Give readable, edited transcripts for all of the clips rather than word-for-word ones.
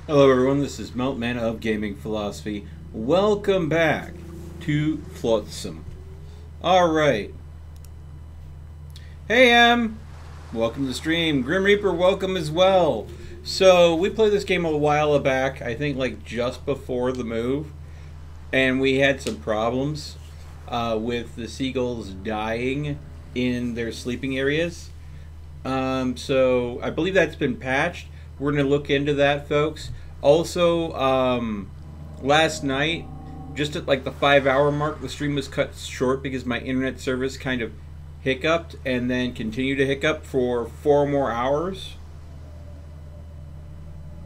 Hello everyone, this is Meltman of Gaming Philosophy. Welcome back to Flotsam. Alright. Hey Em! Welcome to the stream. Grim Reaper, welcome as well. So, we played this game a while back, I think like just before the move. And we had some problems with the seagulls dying in their sleeping areas. So, I believe that's been patched. We're going to look into that, folks. Also, last night, just at like the 5-hour mark, the stream was cut short because my internet service kind of hiccuped and then continued to hiccup for 4 more hours.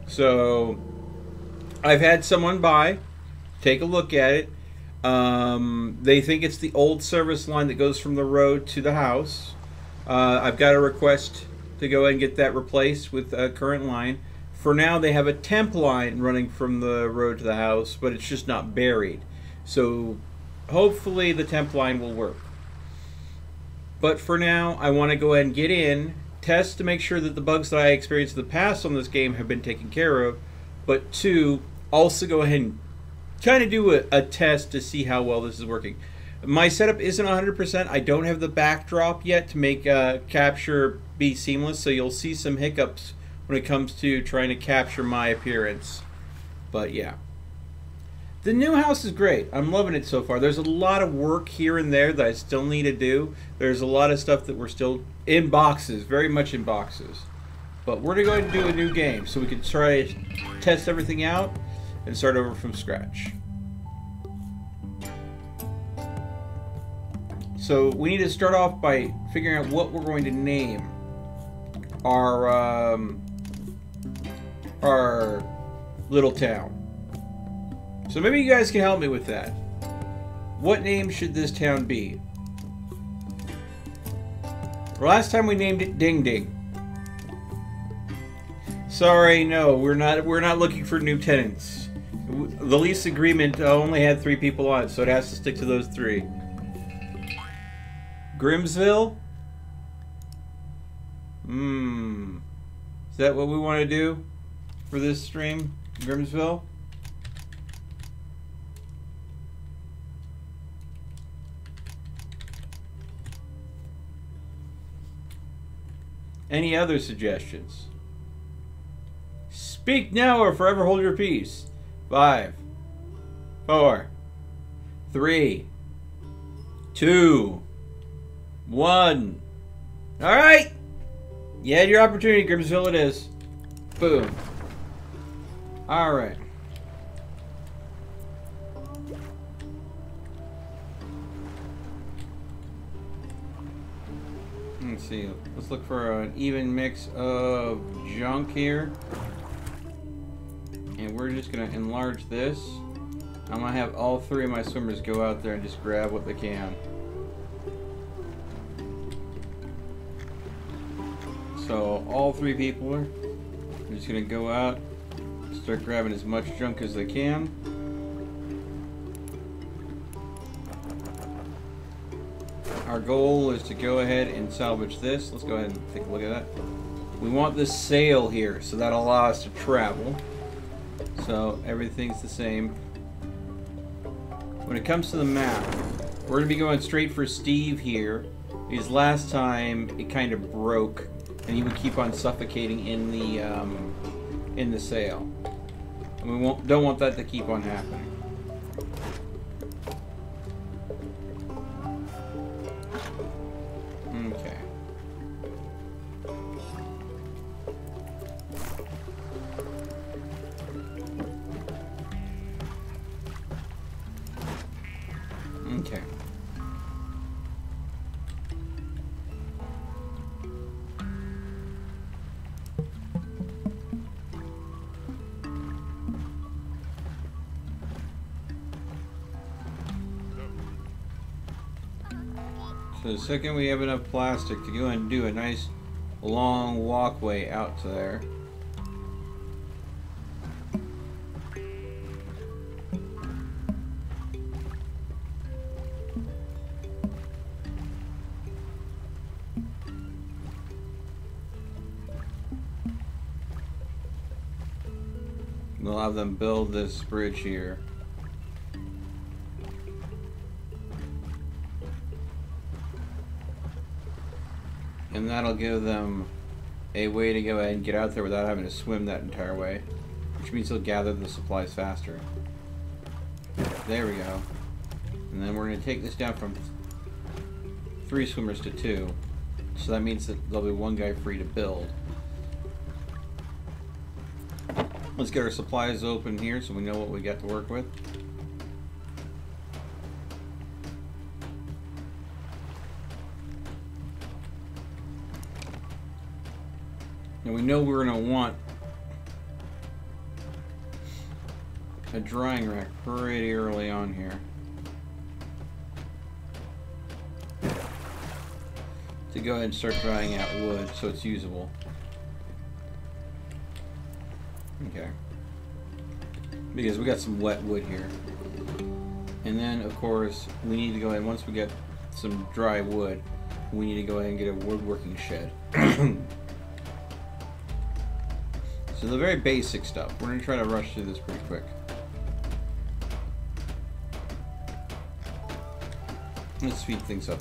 So, I've had someone by, take a look at it. They think it's the old service line that goes from the road to the house. I've got a request to go ahead and get that replaced with a current line. For now, they have a temp line running from the road to the house, but it's just not buried. So hopefully the temp line will work. But for now, I want to go ahead and get in, test to make sure that the bugs that I experienced in the past on this game have been taken care of, but 2, also go ahead and kind of do a test to see how well this is working. My setup isn't 100%. I don't have the backdrop yet to make capture be seamless, so you'll see some hiccups when it comes to trying to capture my appearance. But yeah. The new house is great. I'm loving it so far. There's a lot of work here and there that I still need to do. There's a lot of stuff that we're still in boxes, very much in boxes. But we're going to go ahead and do a new game so we can try to test everything out and start over from scratch. So we need to start off by figuring out what we're going to name our little town. So maybe you guys can help me with that. What name should this town be? Last time we named it Ding Ding. Sorry, no, we're not looking for new tenants. The lease agreement only had 3 people on it, so it has to stick to those 3. Grimsville? Is that what we want to do for this stream? Grimsville? Any other suggestions? Speak now or forever hold your peace. 5, 4, 3, 2, 1. Alright! You had your opportunity, Grimsville it is. Boom. Alright. Let's see. Let's look for an even mix of junk here. And we're just going to enlarge this. I'm going to have all 3 of my swimmers go out there and just grab what they can. So all 3 people are just going to go out, start grabbing as much junk as they can. Our goal is to go ahead and salvage this. Let's go ahead and take a look at that. We want this sail here, so that'll allow us to travel. So everything's the same. When it comes to the map, we're going to be going straight for Steve here, because last time it kind of broke and he would keep on suffocating in the sail. And we don't want that to keep on happening. Okay. Okay. So the second we have enough plastic to go and do a nice long walkway out to there. We'll have them build this bridge here. And that'll give them a way to go ahead and get out there without having to swim that entire way. Which means they'll gather the supplies faster. There we go. And then we're going to take this down from 3 swimmers to 2. So that means that there'll be 1 guy free to build. Let's get our supplies open here so we know what we got to work with. And we know we're going to want a drying rack pretty early on here. To go ahead and start drying out wood so it's usable. Okay. Because we got some wet wood here. And then, of course, we need to go ahead, once we get some dry wood, we need to go ahead and get a woodworking shed. So the very basic stuff. We're going to try to rush through this pretty quick. Let's speed things up.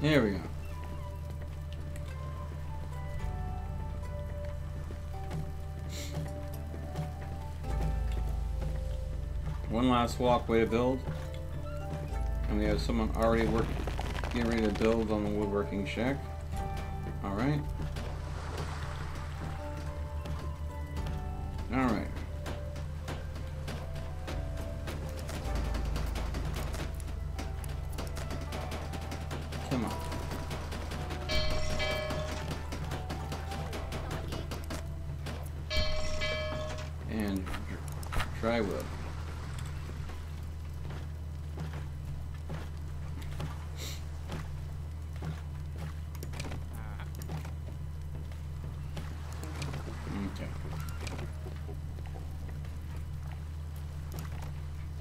There we go. One last walkway to build. And we have someone already getting ready to build on the woodworking shack. Alright. Alright. Come on. And dry wood.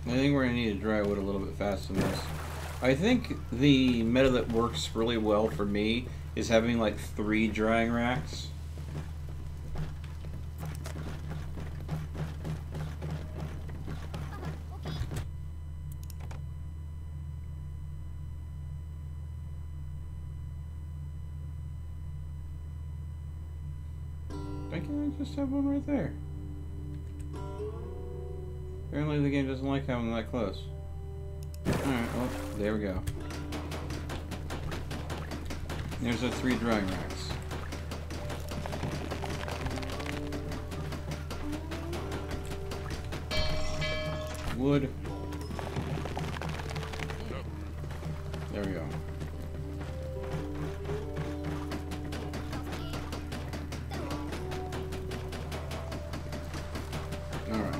I think we're going to need to dry wood a little bit faster than this. I think the meta that works really well for me is having like 3 drying racks. Why can't I just have one right there? Apparently the game doesn't like having them that close. Alright, well, there we go. There's our 3 drying racks. Wood. There we go. Alright.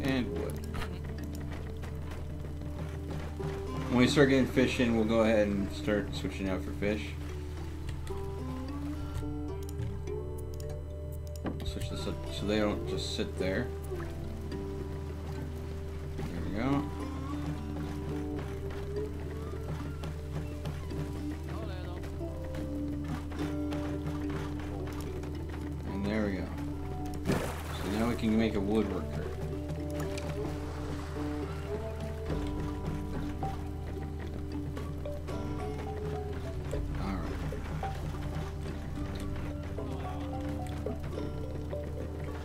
And wood. When we start getting fish in, we'll go ahead and start switching out for fish. Switch this up so they don't just sit there. There we go. And there we go. So now we can make a woodworker.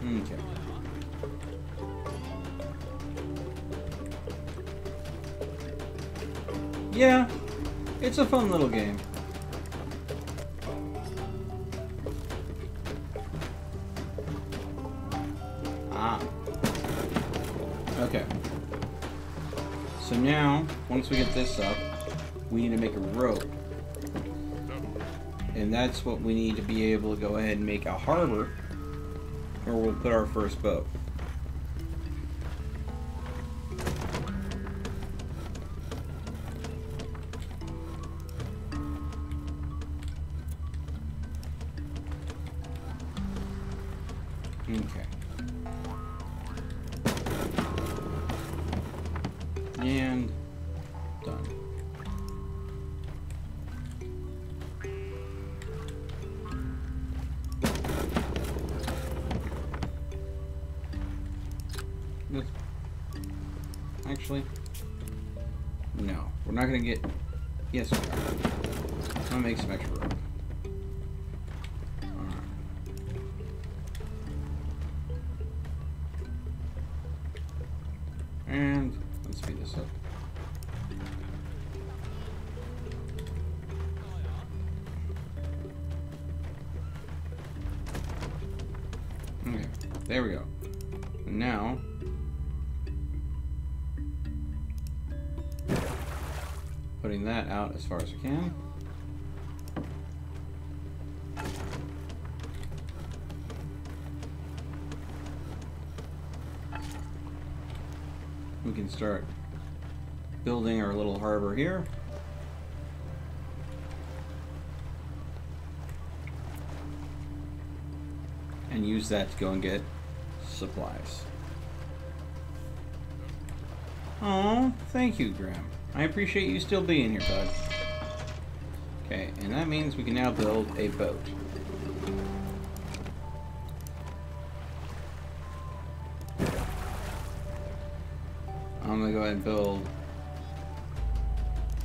Okay. Yeah, it's a fun little game. Ah. Okay. So now, once we get this up, we need to make a rope. And that's what we need to be able to go ahead and make a harbor where we'll put our first boat. Okay. And done. Actually, no. We're not going to get... Yes, we are. I'm going to make some extra rope. Alright. And let's speed this up. Okay, there we go. And now... putting that out as far as I can. We can start building our little harbor here. And use that to go and get supplies. Oh, thank you, Graham. I appreciate you still being here, bud. Okay, and that means we can now build a boat. I'm gonna go ahead and build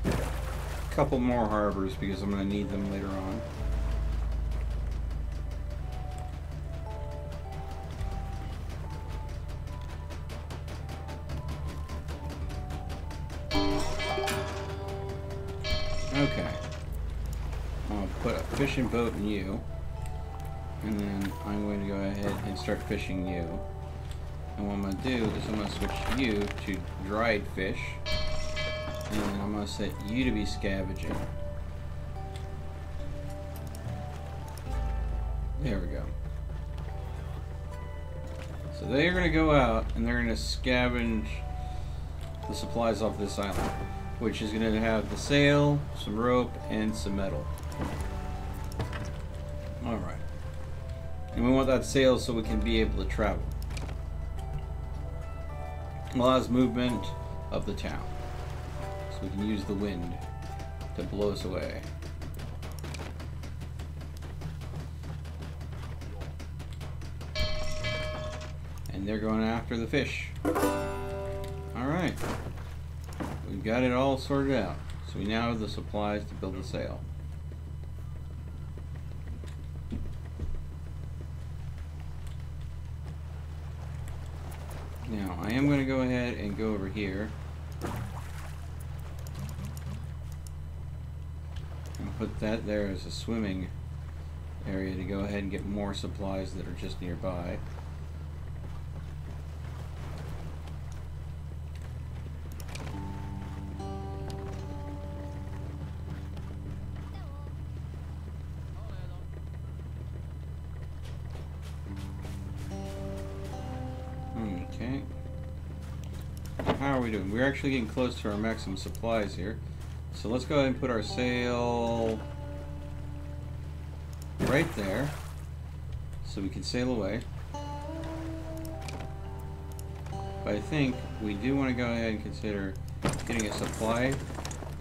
a couple more harbors because I'm gonna need them later on. Okay. I'll put a fishing boat in you. And then I'm going to go ahead and start fishing you. And what I'm going to do is I'm going to switch you to dried fish. And then I'm going to set you to be scavenging. There we go. So they're going to go out and they're going to scavenge the supplies off this island, which is going to have the sail, some rope, and some metal. Alright. And we want that sail so we can be able to travel. Allows movement of the town. So we can use the wind to blow us away. And they're going after the fish. Alright. We've got it all sorted out. So we now have the supplies to build the sail. Now, I am going to go ahead and go over here and put that there as a swimming area to go ahead and get more supplies that are just nearby. Okay. How are we doing? We're actually getting close to our maximum supplies here. So let's go ahead and put our sail right there so we can sail away. But I think we do want to go ahead and consider getting a supply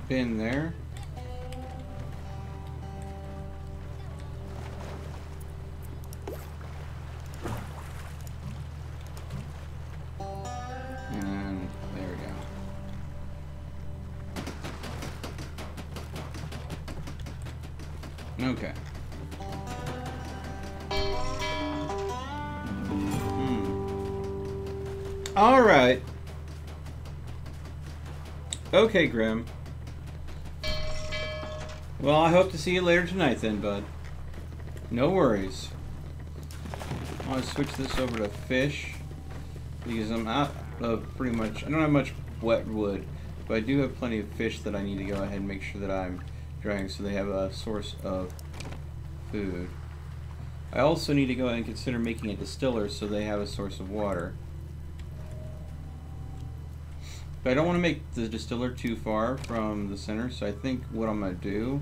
bin there. Okay. All right. Okay, Grim. Well, I hope to see you later tonight then, bud. No worries. I want to switch this over to fish because I'm out of pretty much... I don't have much wet wood, but I do have plenty of fish that I need to go ahead and make sure that I'm drying so they have a source of food. I also need to go ahead and consider making a distiller so they have a source of water. But I don't want to make the distiller too far from the center, so I think what I'm going to do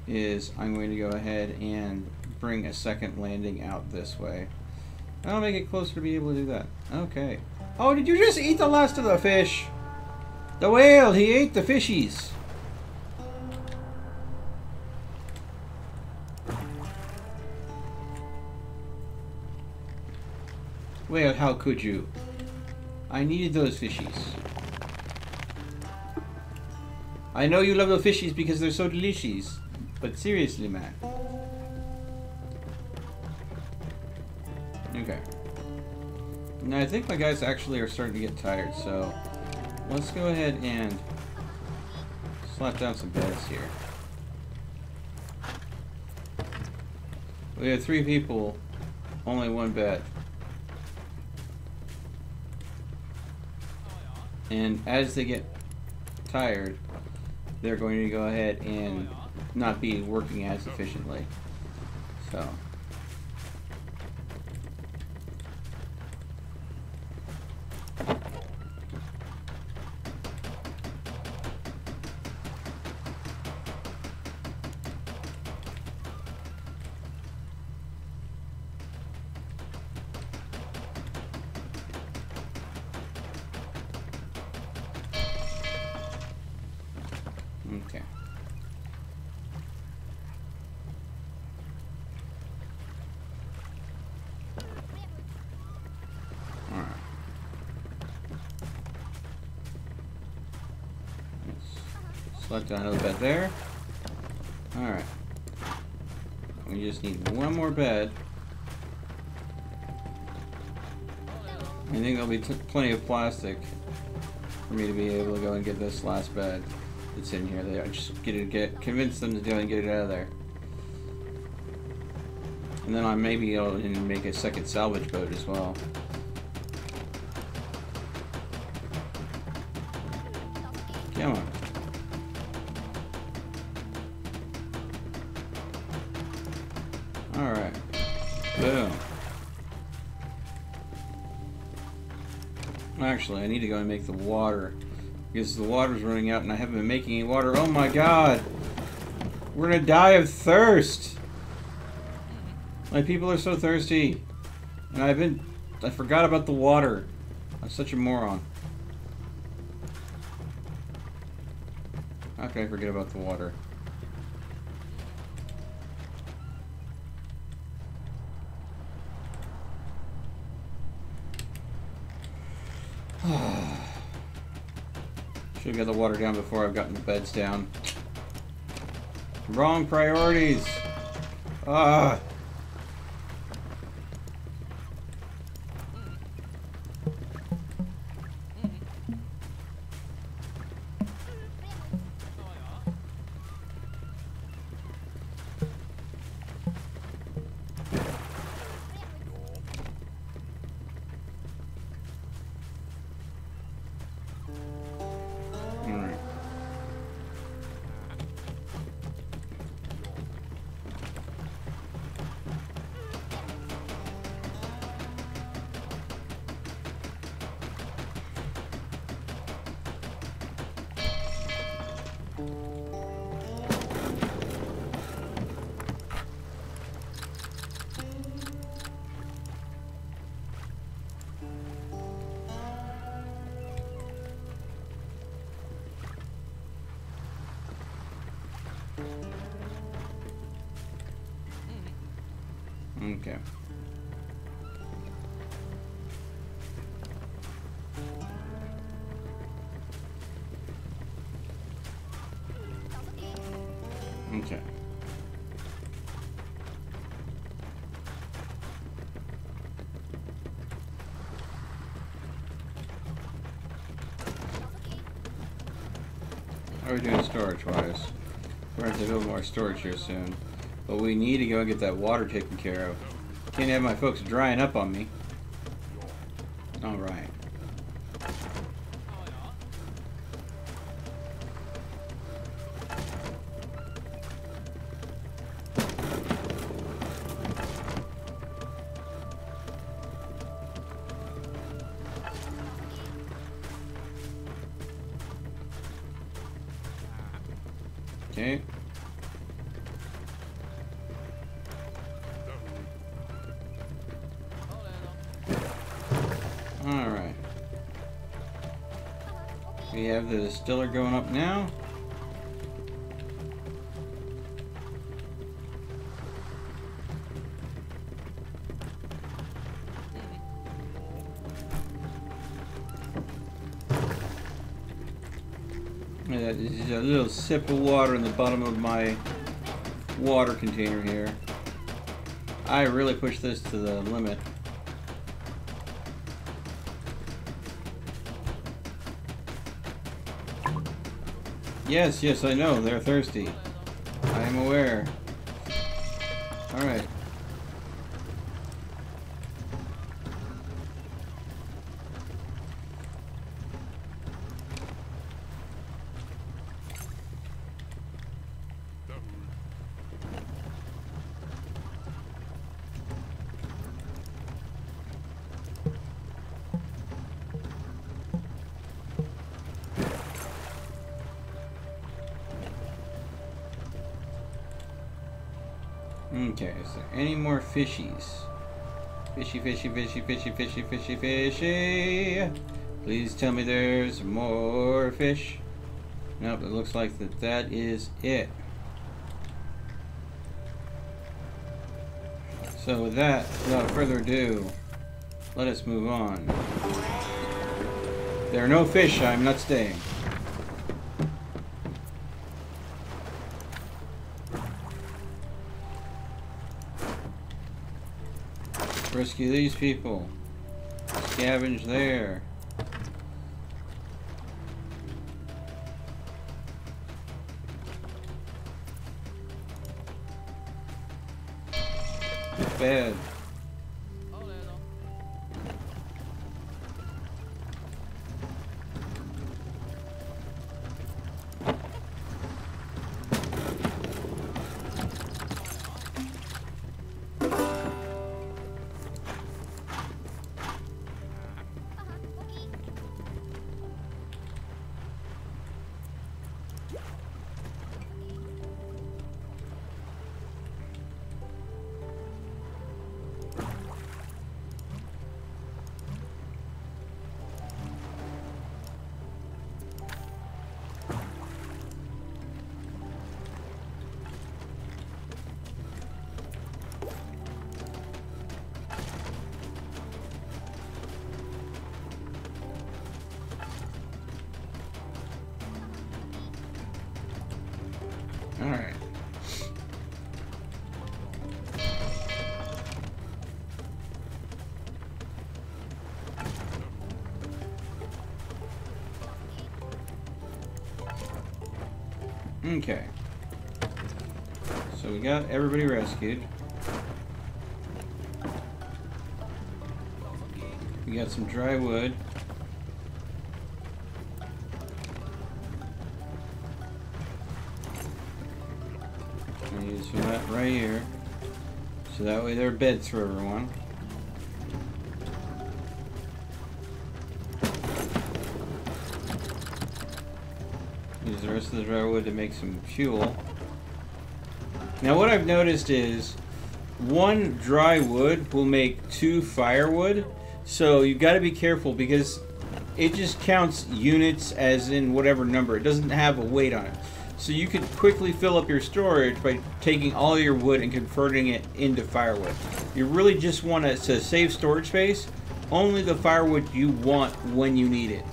is I'm going to go ahead and bring a second landing out this way. I'll make it closer to be able to do that. Okay. Oh, did you just eat the last of the fish? The whale, he ate the fishies. Whale, how could you? I needed those fishies. I know you love the fishies because they're so delicious. But seriously, man. Okay. Now, I think my guys actually are starting to get tired, so let's go ahead and slap down some beds here. We have 3 people, only 1 bed. And as they get tired, they're going to go ahead and not be working as efficiently. So. Okay. Alright. Let's select another bed there. Alright. We just need 1 more bed. I think there'll be plenty of plastic for me to be able to go and get this last bed that's in here. I just convince them to go and get it out of there. And then I maybe able to make a second salvage boat as well. Come on. Alright. Boom. Actually, I need to go and make the water. Because the water's running out and I haven't been making any water. Oh my god! We're gonna die of thirst! My people are so thirsty. And I forgot about the water. I'm such a moron. How can I forget about the water? Should have got the water down before I've gotten the beds down. Wrong priorities! Ah! Okay. Okay. How are we doing storage-wise? We're going to have to build more storage here soon. But we need to go and get that water taken care of. Can't have my folks drying up on me. Alright. Okay. We have the distiller going up now. There's a little sip of water in the bottom of my water container here. I really pushed this to the limit. Yes, yes, I know. They're thirsty. I am aware. Alright. Okay, is there any more fishies? Fishy, fishy, fishy, fishy, fishy, fishy, fishy. Please tell me there's more fish. Nope, it looks like that is it. So with that, without further ado, let us move on. There are no fish, I'm not staying. Rescue these people. Scavenge there. Bad. All right. Okay. So we got everybody rescued. We got some dry wood. Use some of that right here, so that way there are beds for everyone. Use the rest of the dry wood to make some fuel. Now what I've noticed is one dry wood will make 2 firewood, so you've got to be careful because it just counts units as in whatever number. It doesn't have a weight on it. So you could quickly fill up your storage by taking all your wood and converting it into firewood. You really just want to save storage space, only the firewood you want when you need it.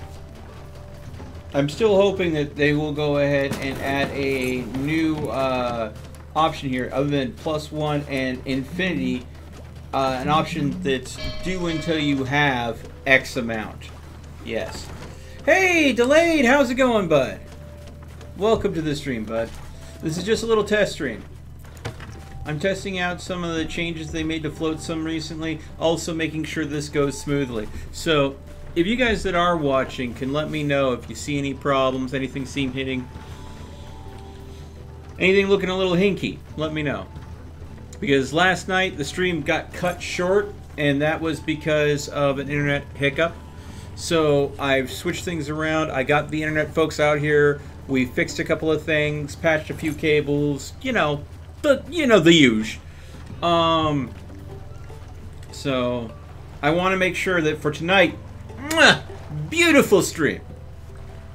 I'm still hoping that they will go ahead and add a new option here other than +1 and infinity, an option that's due until you have X amount. Yes. Hey, Delayed, how's it going, bud? Welcome to the stream, bud. This is just a little test stream. I'm testing out some of the changes they made to Flotsam recently, also making sure this goes smoothly. So, if you guys that are watching can let me know if you see any problems, anything seem hitting, anything looking a little hinky, let me know. Because last night the stream got cut short, and that was because of an internet hiccup. So I've switched things around. I got the internet folks out here. We fixed a couple of things, patched a few cables, you know the huge. So I want to make sure that for tonight, beautiful stream.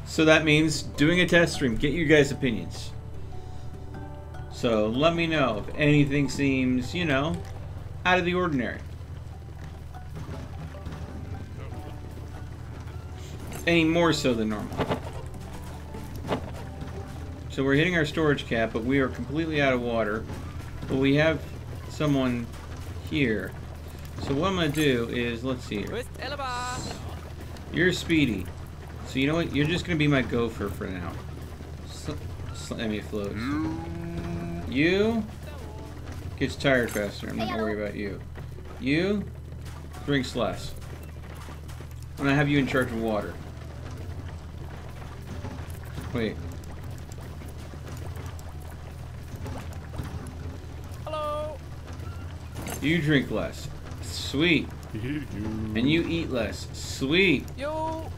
So that means doing a test stream. Get your guys' opinions. So let me know if anything seems, you know, out of the ordinary. Any more so than normal. So we're hitting our storage cap, but we are completely out of water. But we have someone here. So what I'm going to do is, let's see here. You're Speedy. So you know what? You're just going to be my gopher for now. Let me float. You gets tired faster. I'm not going to worry about you. You drinks less. I'm going to have you in charge of water. Wait. Hello. You drink less. Sweet. And you eat less. Sweet. Yo.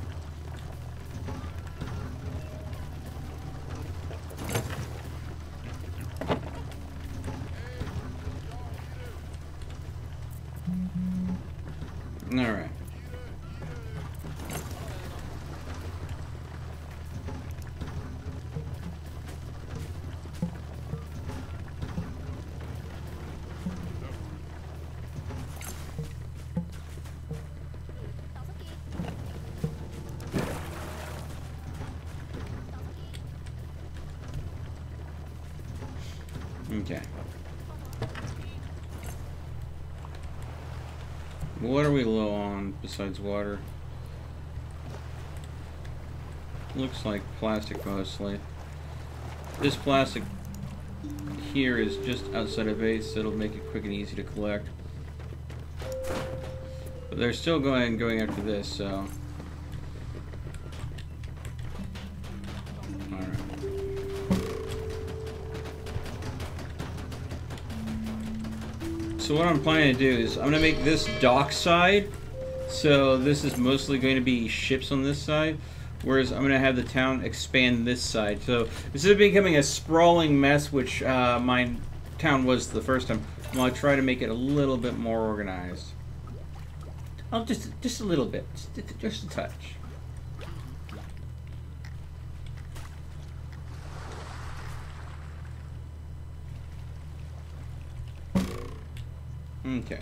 All right. Okay. What are we low on besides water? Looks like plastic mostly. This plastic here is just outside of base, so it'll make it quick and easy to collect. But they're still going after this, so. So what I'm planning to do is I'm going to make this dock side, so this is mostly going to be ships on this side, whereas I'm going to have the town expand this side. So instead of becoming a sprawling mess, which my town was the first time, I'm going to try to make it a little bit more organized. Oh, just a little bit, just a touch. Okay.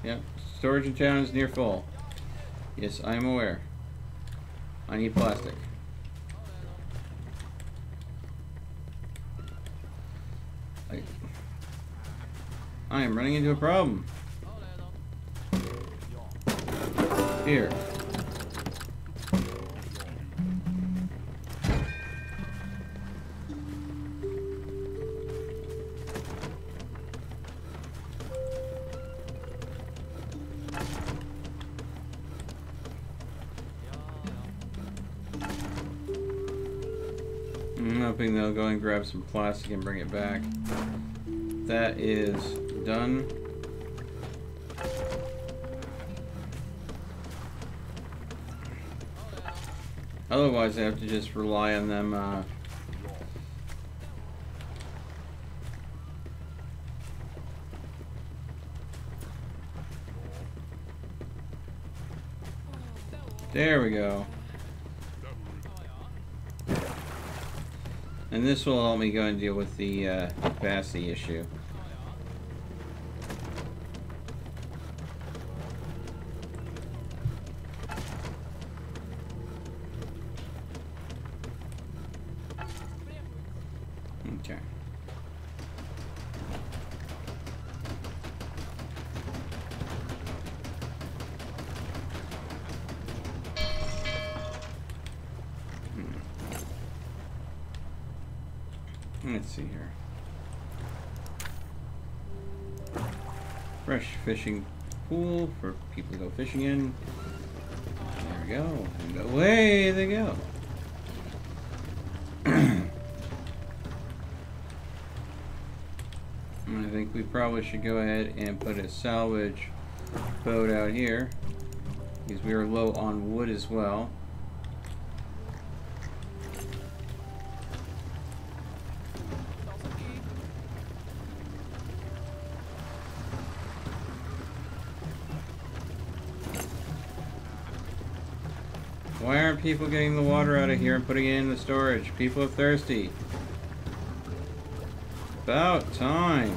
Yep. Storage in town is near full. Yes, I am aware. I need plastic. I am running into a problem. Here. I'm hoping they'll go and grab some plastic and bring it back. That is done. Otherwise, I have to just rely on them. There we go. And this will help me go and deal with the capacity issue. Okay. Let's see here. Fresh fishing pool for people to go fishing in. There we go. And away they go. And I think we probably should go ahead and put a salvage boat out here, because we are low on wood as well. Why aren't people getting the water out of here and putting it in the storage? People are thirsty. About time.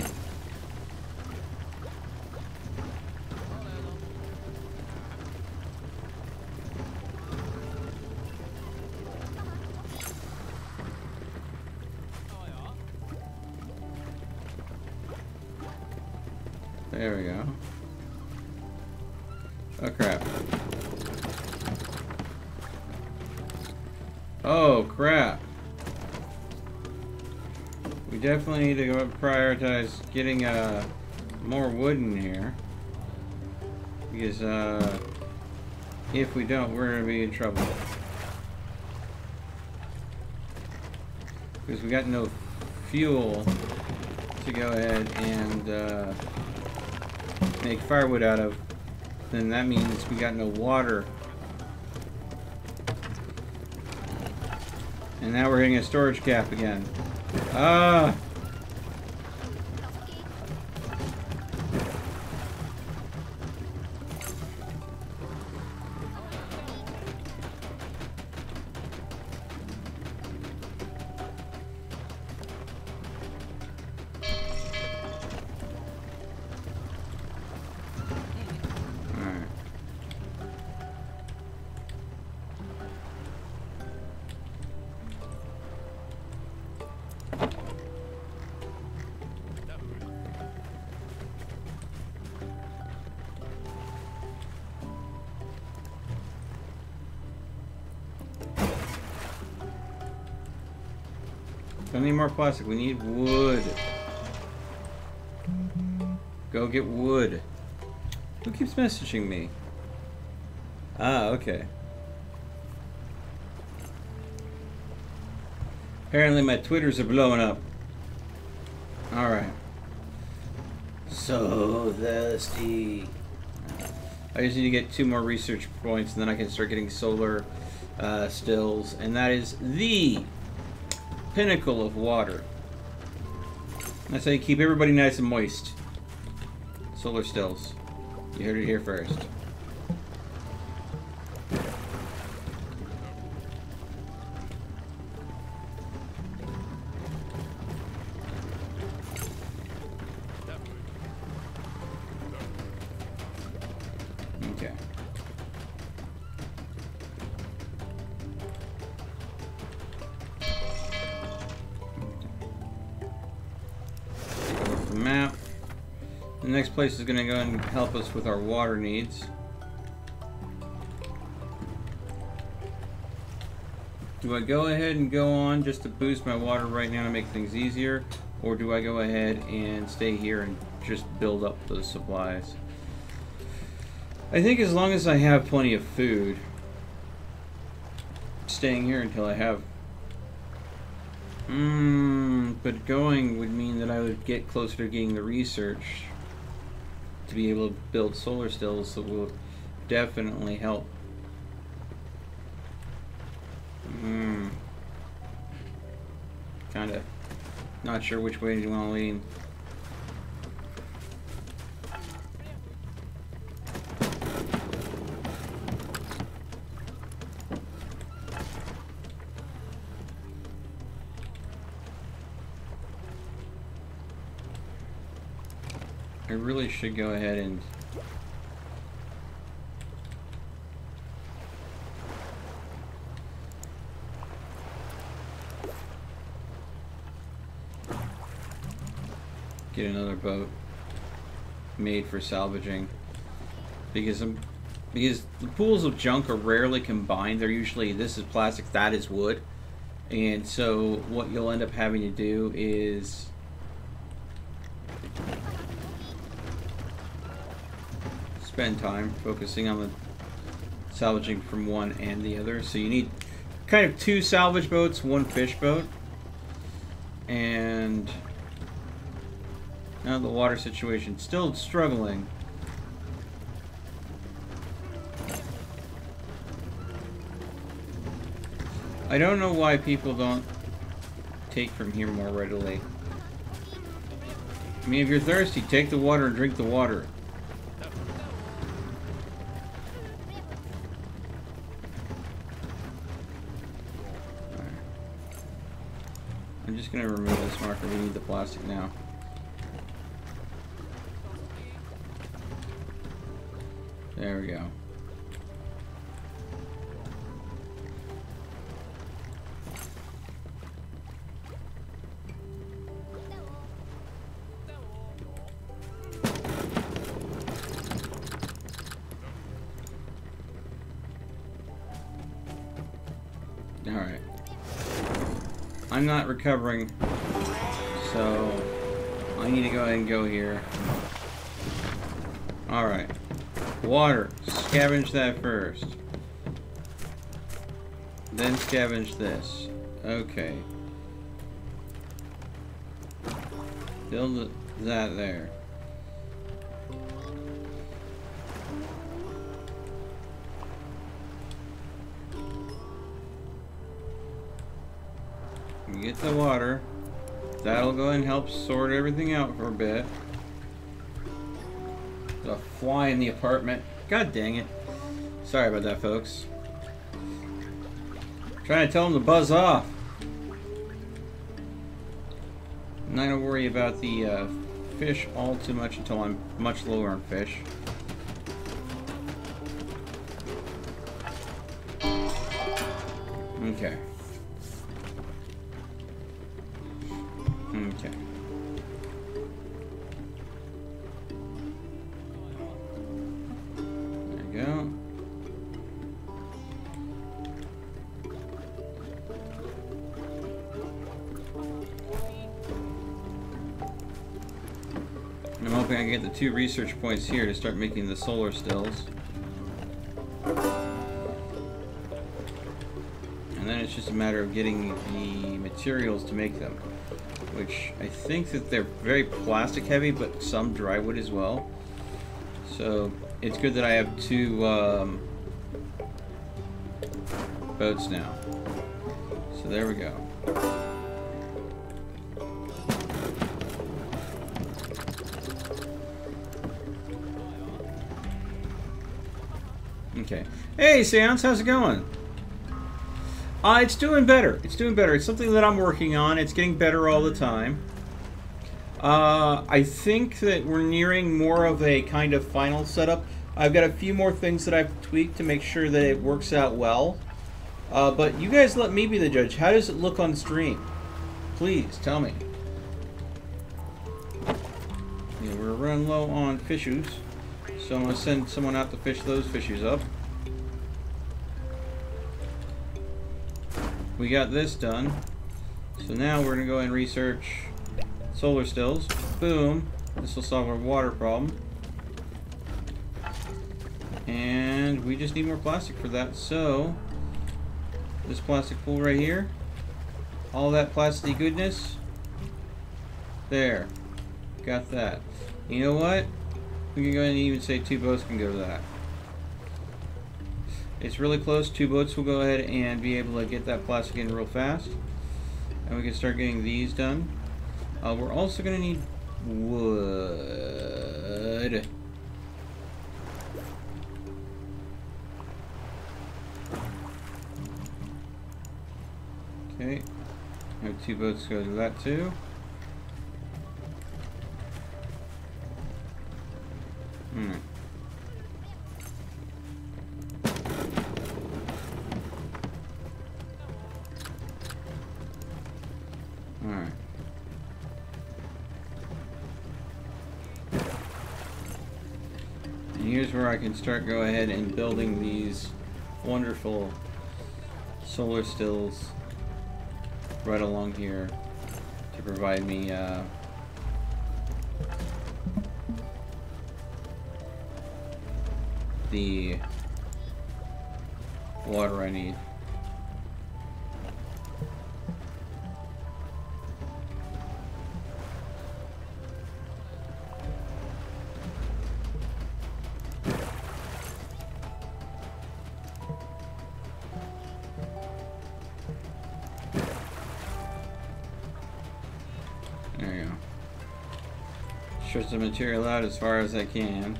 There we go. Oh crap. Oh crap. We definitely need to go prioritize getting more wood in here. Because if we don't, we're gonna be in trouble. Because we got no fuel to go ahead and make firewood out of, then that means we got no water. And now we're hitting a storage cap again. Ah! Don't need more plastic. We need wood. Go get wood. Who keeps messaging me? Ah, okay. Apparently my Twitters are blowing up. Alright. So thirsty. I just need to get 2 more research points and then I can start getting solar stills. And that is the pinnacle of water. That's how you keep everybody nice and moist. Solar stills. You heard it here first. Okay. Map. The next place is going to go and help us with our water needs. Do I go ahead and go on just to boost my water right now to make things easier? Or do I go ahead and stay here and just build up those supplies? I think as long as I have plenty of food, staying here until I have... but going would mean that I would get closer to getting the research to be able to build solar stills, so it will definitely help. Kinda not sure which way you want to lean. I really should go ahead and get another boat made for salvaging, because the pools of junk are rarely combined. They're usually, this is plastic, that is wood, and so what you'll end up having to do is spend time focusing on the salvaging from one and the other. So you need kind of 2 salvage boats, 1 fish boat, and now the water situation still struggling. I don't know why people don't take from here more readily. I mean, if you're thirsty, take the water and drink the water. I'm just going to remove this marker. We need the plastic now. There we go. Alright. I'm not recovering, so I need to go ahead and go here. Alright. Water. Scavenge that first. Then scavenge this. Okay. Build that there. Get the water. That'll go and help sort everything out for a bit. There's a fly in the apartment. God dang it. Sorry about that, folks. Trying to tell him to buzz off. I'm not going to worry about the fish all too much until I'm much lower on fish. Okay. Okay. There you go. I'm hoping I can get the 2 research points here to start making the solar stills. And then it's just a matter of getting the materials to make them. Which I think that they're very plastic heavy, but some dry wood as well. So it's good that I have 2 boats now. So there we go. Okay. Hey, Seance, how's it going? It's doing better. It's doing better. It's something that I'm working on. It's getting better all the time. I think that we're nearing more of a kind of final setup. I've got a few more things that I've tweaked to make sure that it works out well. But you guys let me be the judge. How does it look on stream? Please, tell me. Yeah, we're running low on fishes. So I'm going to send someone out to fish those fishes up. We got this done. So now we're going to go and research solar stills. Boom. This will solve our water problem. And we just need more plastic for that. So this plastic pool right here. All that plastic goodness. There. Got that. You know what? We can go ahead and even say 2 boats can go to that. It's really close. 2 boats will go ahead and be able to get that plastic in real fast. And we can start getting these done. We're also going to need wood. Okay. Have 2 boats go to that too. Alright. And here's where I can start go ahead and building these wonderful solar stills right along here to provide me the water I need. There you go. Stretch the material out as far as I can.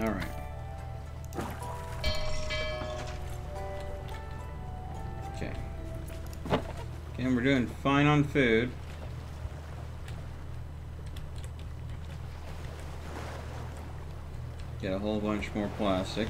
Alright. Okay. Again, we're doing fine on food. Get a whole bunch more plastic.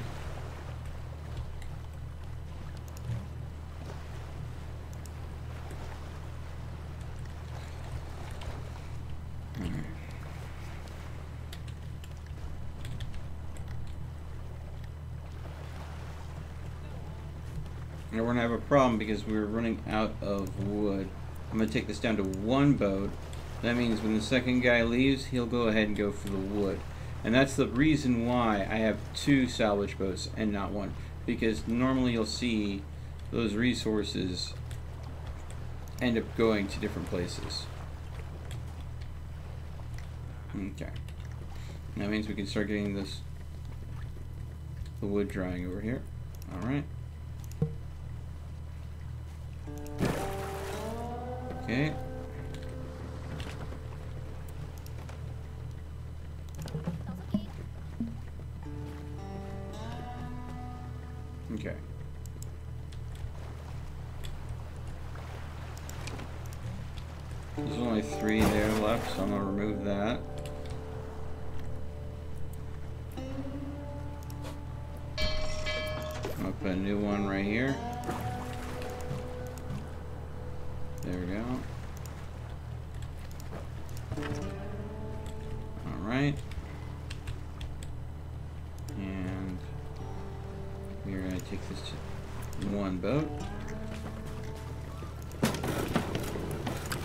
And we're going to have a problem because we're running out of wood. I'm going to take this down to one boat. That means when the second guy leaves, he'll go ahead and go for the wood. And that's the reason why I have 2 salvage boats and not 1. Because normally you'll see those resources end up going to different places. Okay. That means we can start getting the wood drying over here. Alright. Okay. Okay. There's only 3 there left, so I'm going to remove that. I'm going to put a new one right here. There we go. Alright. And we're going to take this to 1 boat.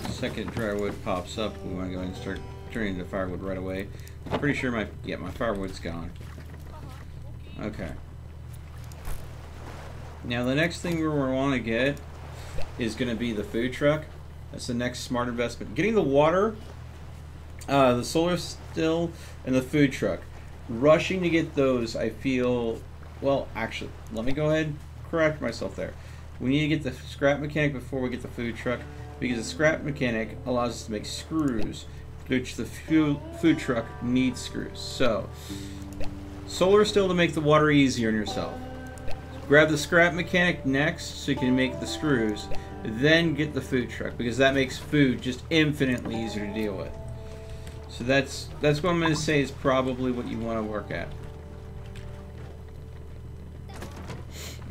Second dry wood pops up, we want to go ahead and start turning into firewood right away. I'm pretty sure my firewood's gone. Okay. Now the next thing we want to get is going to be the food truck. That's the next smart investment. Getting the water, the solar still, and the food truck. Rushing to get those, I feel... Well, actually, let me go ahead and correct myself there. We need to get the scrap mechanic before we get the food truck, because the scrap mechanic allows us to make screws, which the food truck needs screws. So, solar still to make the water easier on yourself. Grab the scrap mechanic next so you can make the screws, then get the food truck, because that makes food just infinitely easier to deal with. So that's what I'm going to say is probably what you want to work at.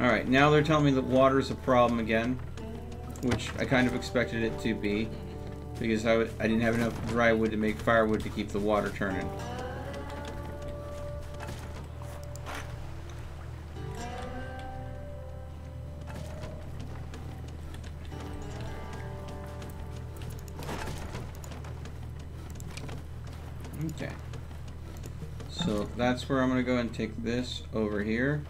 Alright, now they're telling me that water is a problem again, which I kind of expected it to be, because I didn't have enough dry wood to make firewood to keep the water turning. Okay. So that's where I'm going to go and take this over here.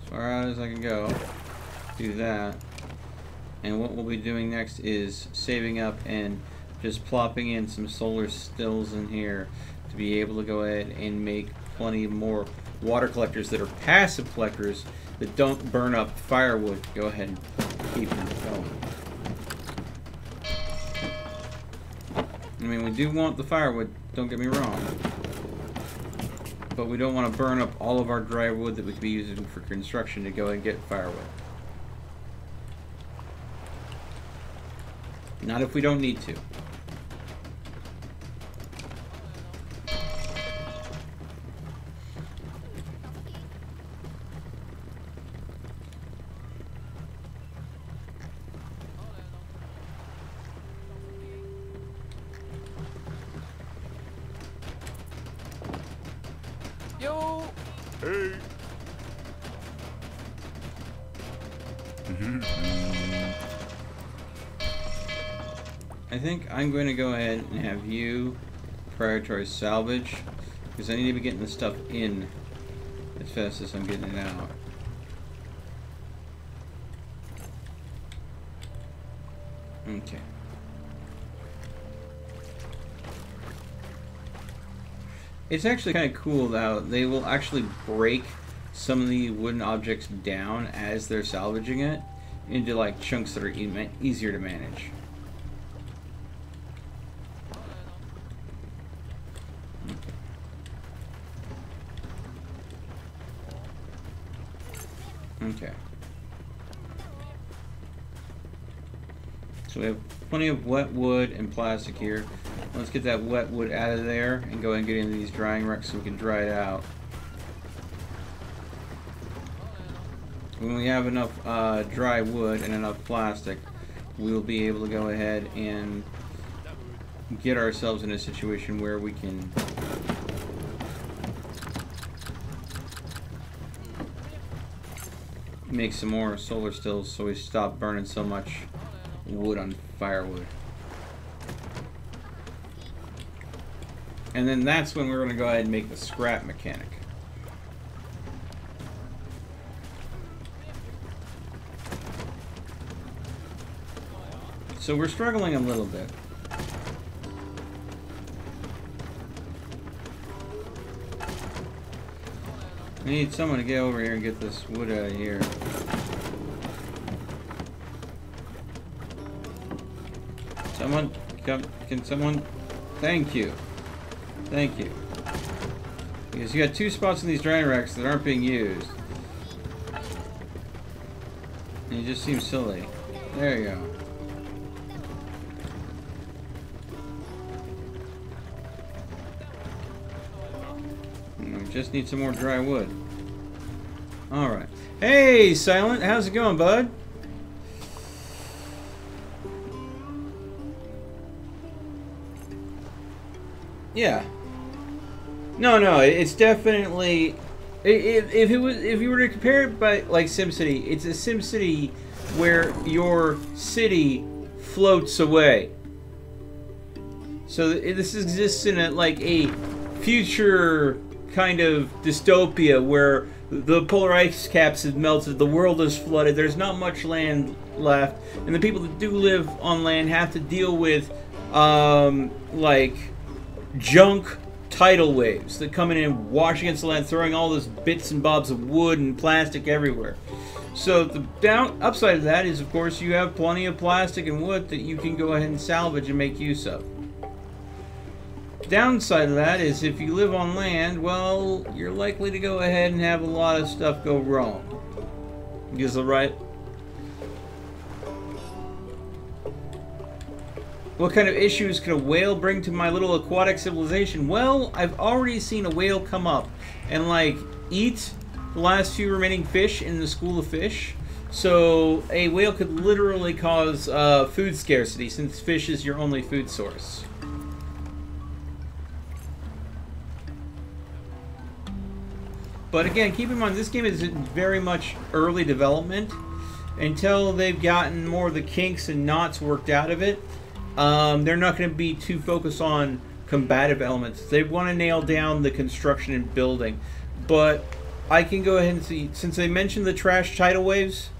As far out as I can go. Do that. And what we'll be doing next is saving up and just plopping in some solar stills in here to be able to go ahead and make plenty more water collectors that are passive collectors that don't burn up firewood. Go ahead and keep them going. I mean, we do want the firewood, don't get me wrong. But we don't want to burn up all of our dry wood that we could be using for construction to go and get firewood. Not if we don't need to. Yo! Hey! I think I'm going to go ahead and have you prioritize salvage, because I need to be getting the stuff in as fast as I'm getting it out. Okay. It's actually kind of cool though. They will actually break some of the wooden objects down as they're salvaging it into like chunks that are easier to manage. Okay. So we have plenty of wet wood and plastic here. Let's get that wet wood out of there and go ahead and get into these drying racks so we can dry it out. When we have enough dry wood and enough plastic, we'll be able to go ahead and get ourselves in a situation where we can make some more solar stills so we stop burning so much wood on firewood. And then that's when we're going to go ahead and make the scrap mechanic. So we're struggling a little bit. I need someone to get over here and get this wood out of here. Someone, can someone? Thank you. Thank you. Because you got 2 spots in these drying racks that aren't being used. And it just seems silly. There you go. Just need some more dry wood. Alright. Hey, Silent! How's it going, bud? Yeah. No, it's definitely... If you were to compare it by, like, SimCity, it's a SimCity where your city floats away. So this exists in a future kind of dystopia where the polar ice caps have melted, the world is flooded, there's not much land left, and the people that do live on land have to deal with like junk tidal waves that come in and wash against the land, throwing all those bits and bobs of wood and plastic everywhere. So the upside of that is, of course, you have plenty of plastic and wood that you can go ahead and salvage and make use of. Downside of that is if you live on land, well, you're likely to go ahead and have a lot of stuff go wrong. Because what kind of issues could a whale bring to my little aquatic civilization? Well, I've already seen a whale come up and eat the last few remaining fish in the school of fish. So a whale could literally cause food scarcity since fish is your only food source. But again, keep in mind, this game is very much early development. Until they've gotten more of the kinks and knots worked out of it, they're not going to be too focused on combative elements. They want to nail down the construction and building. But I can go ahead and see, since they mentioned the trash tidal waves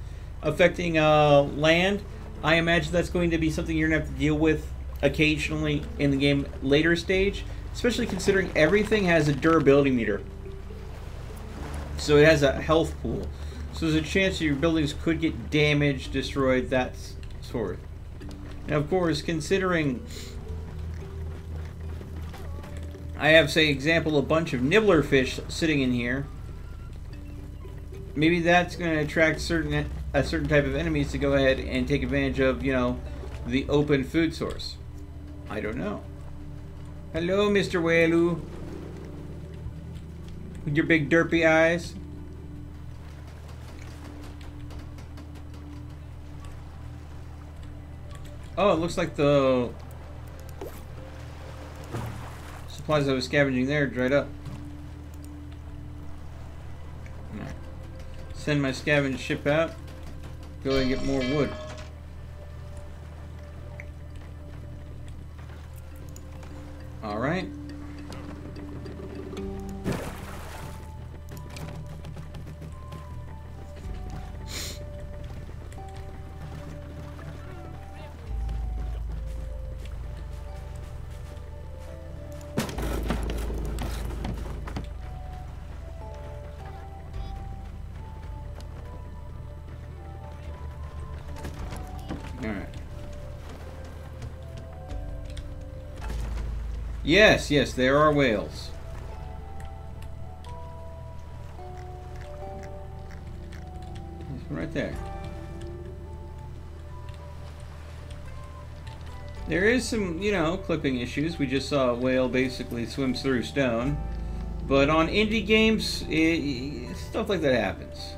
affecting land, I imagine that's going to be something you're going to have to deal with occasionally in the game later stage, especially considering everything has a durability meter. So it has a health pool. So there's a chance that your buildings could get damaged, destroyed, that sort. Now, of course, considering I have, say, example, a bunch of nibbler fish sitting in here, maybe that's going to attract a certain type of enemies to go ahead and take advantage of, you know, the open food source. I don't know. Hello, Mr. Whaloo. With your big derpy eyes. Oh, it looks like the supplies I was scavenging there dried up. Send my scavenge ship out. Go and get more wood. Alright. Yes, yes, there are whales. right there. There is some, you know, clipping issues. We just saw a whale basically swims through stone. But on indie games, stuff like that happens.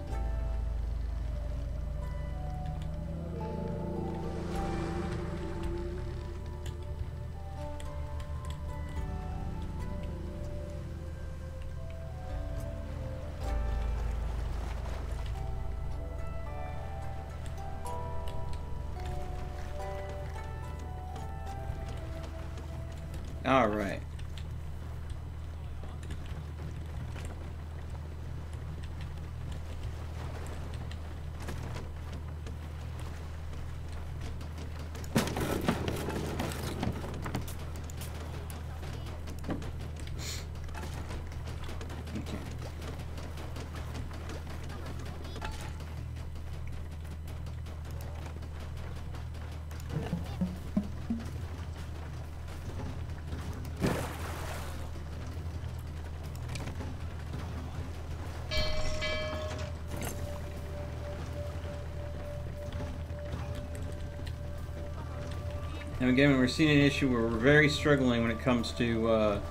All right. Okay. And again, we're seeing an issue where we're very struggling when it comes to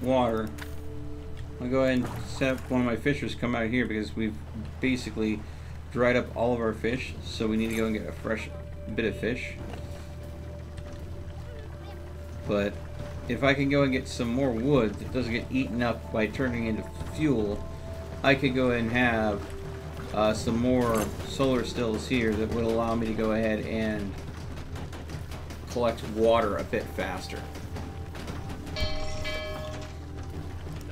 water. I'll go ahead and set up one of my fishers come out here because we've basically dried up all of our fish, so we need to go and get a fresh bit of fish. But if I can go and get some more wood that doesn't get eaten up by turning into fuel, I could go and have some more solar stills here that would allow me to go ahead and collect water a bit faster.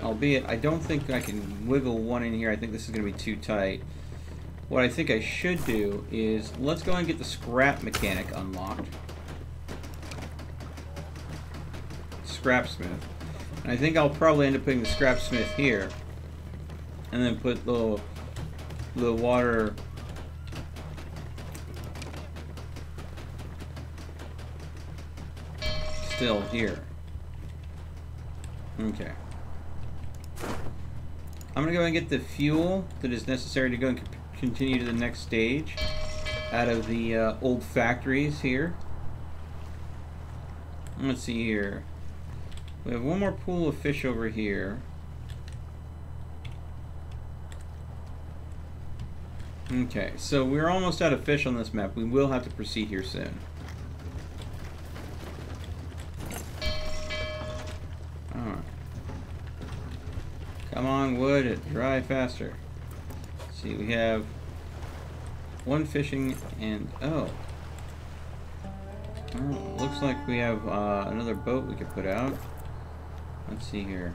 Albeit, I don't think I can wiggle one in here. I think this is going to be too tight. What I think I should do is, let's go and get the scrap mechanic unlocked. Scrapsmith. And I think I'll probably end up putting the scrapsmith here. And then put the water still here. Okay. I'm gonna go and get the fuel that is necessary to go and continue to the next stage out of the old factories here. Let's see here. We have one more pool of fish over here. Okay, so we're almost out of fish on this map. We will have to proceed here soon. Alright. Come on, wood, dry faster. Let's see, we have one fishing and oh. Oh, looks like we have another boat we could put out. Let's see here.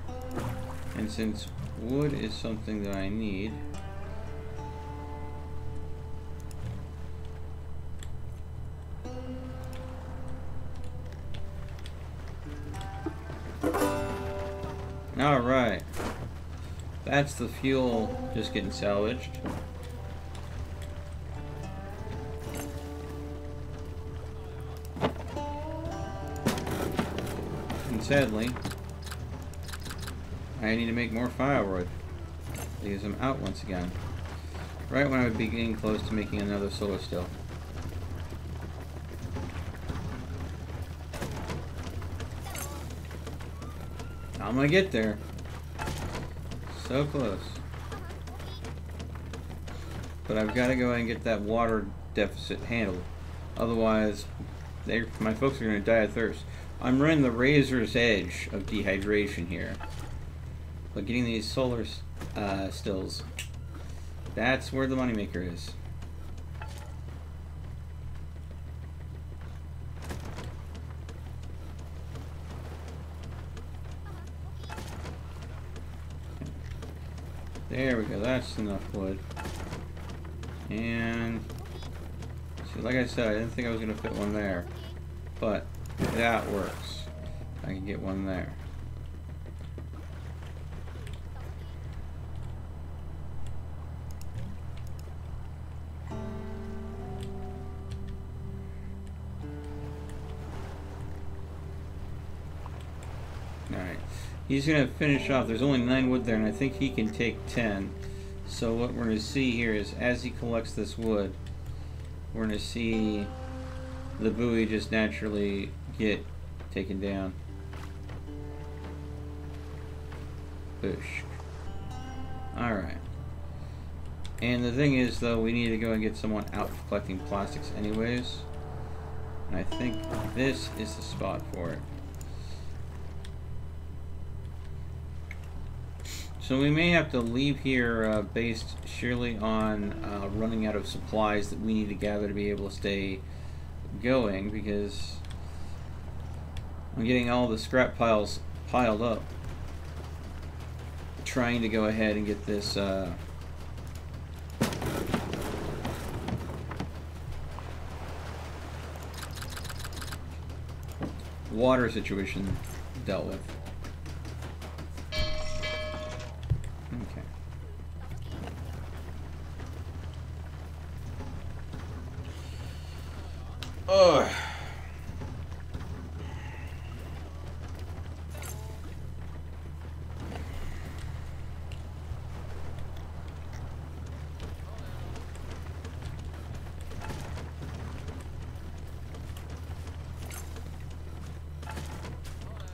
And since wood is something that I need, alright. That's the fuel just getting salvaged. And sadly, I need to make more firewood because I'm out once again. Right when I would be getting close to making another solar still. I'm gonna get there. So close. But I've got to go and get that water deficit handled. Otherwise, my folks are gonna die of thirst. I'm running the razor's edge of dehydration here. But getting these solar stills, that's where the moneymaker is. There we go, that's enough wood. And see, like I said, I didn't think I was gonna fit one there. But that works. I can get one there. Alright. He's going to finish off. There's only 9 wood there, and I think he can take 10. So what we're going to see here is, as he collects this wood, we're going to see the buoy just naturally get taken down. Push. Alright. And the thing is, though, we need to go and get someone out collecting plastics anyways. And I think this is the spot for it. So we may have to leave here based surely on running out of supplies that we need to gather to be able to stay going, because I'm getting all the scrap piles piled up, trying to go ahead and get this water situation dealt with. Okay. Ugh.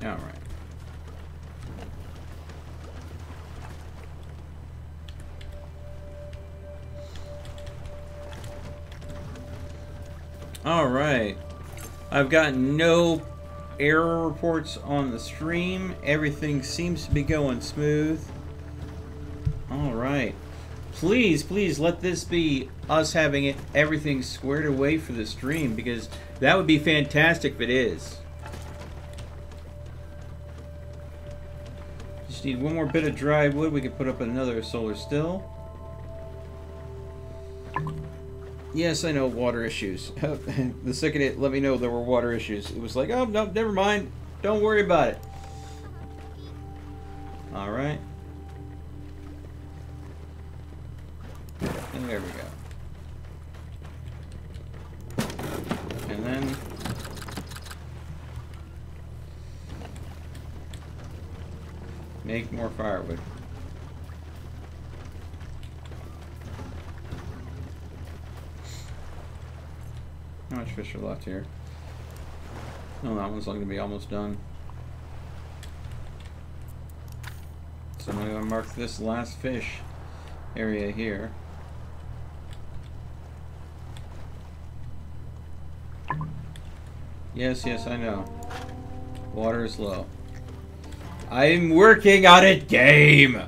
All right. All right. I've got no error reports on the stream. Everything seems to be going smooth. All right. Please, please let this be us having everything squared away for the stream, because that would be fantastic if it is. Just need one more bit of dry wood. We can put up another solar still. Yes, I know water issues. The second it let me know there were water issues, it was like, oh, no, never mind. Don't worry about it. All right. And there we go. And then make more firewood. How much fish are left here? Oh, that one's going to be almost done. So I'm going to mark this last fish area here. Yes, yes, I know. Water is low. I'm working on it, game!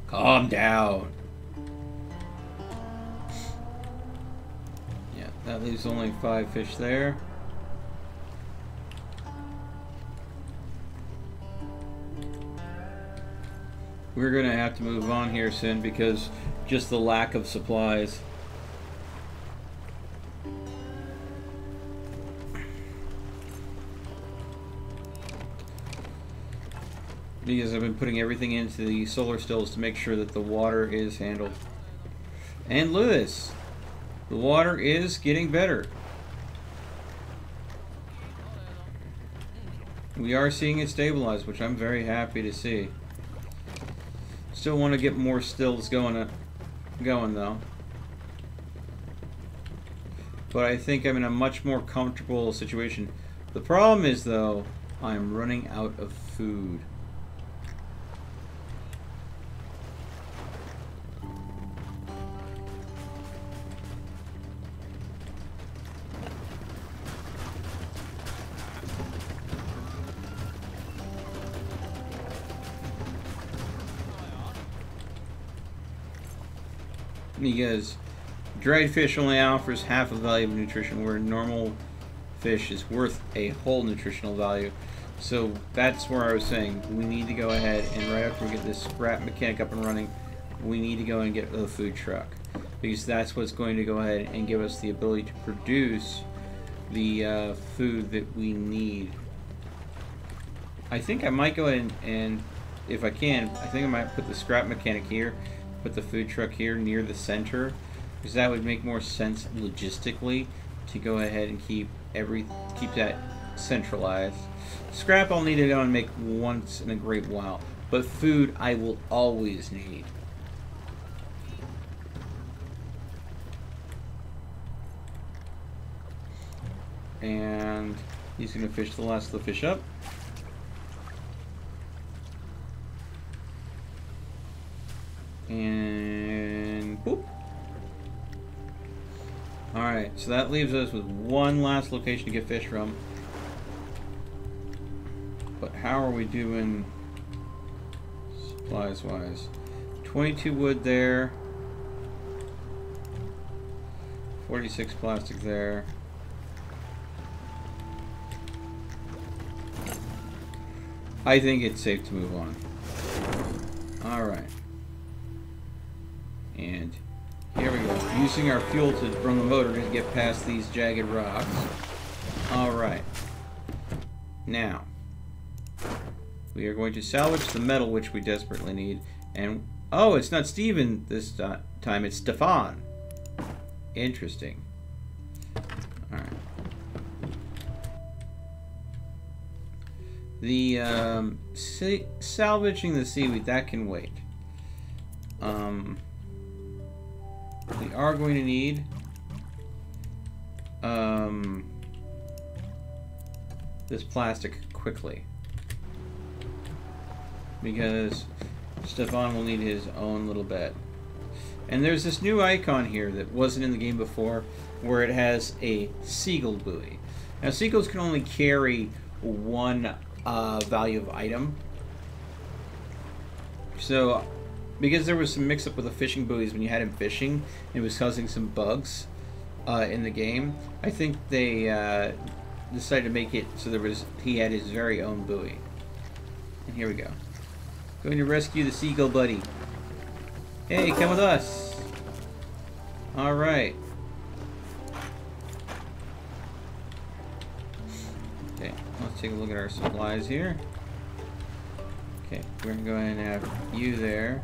Calm down. Yeah, that leaves only 5 fish there. We're gonna have to move on here soon because just the lack of supplies. Because I've been putting everything into the solar stills to make sure that the water is handled. And look at this. The water is getting better. We are seeing it stabilize, which I'm very happy to see. Still want to get more stills going though. But I think I'm in a much more comfortable situation. The problem is though, I'm running out of food. Because dried fish only offers half the value of nutrition, where normal fish is worth a whole nutritional value. So that's where I was saying we need to go ahead and right after we get this scrap mechanic up and running, we need to go and get the food truck, because that's what's going to go ahead and give us the ability to produce the food that we need. I think I might go ahead and if I can, I think I might put the scrap mechanic here. Put the food truck here near the center, because that would make more sense logistically to go ahead and keep that centralized. Scrap I'll need to go and make once in a great while, but food I will always need. And he's going to fish the last of the fish up. And boop. Alright, so that leaves us with one last location to get fish from. But how are we doing supplies wise? 22 wood there. 46 plastic there. I think it's safe to move on. Alright. And here we go. Using our fuel to run the motor to get past these jagged rocks. Alright. Now, we are going to salvage the metal, which we desperately need. And, oh, it's not Steven this time, it's Stefan. Interesting. Alright. The, salvaging the seaweed, that can wait. We are going to need, this plastic quickly. Because Stefan will need his own little bed. And there's this new icon here that wasn't in the game before, where it has a seagull buoy. Now, seagulls can only carry one value of item. So, because there was some mix-up with the fishing buoys when you had him fishing, it was causing some bugs in the game. I think they decided to make it so he had his very own buoy. And here we go. Going to rescue the seagull buddy. Hey, come with us. Alright. Okay, let's take a look at our supplies here. Okay, we're going to go ahead and have you there.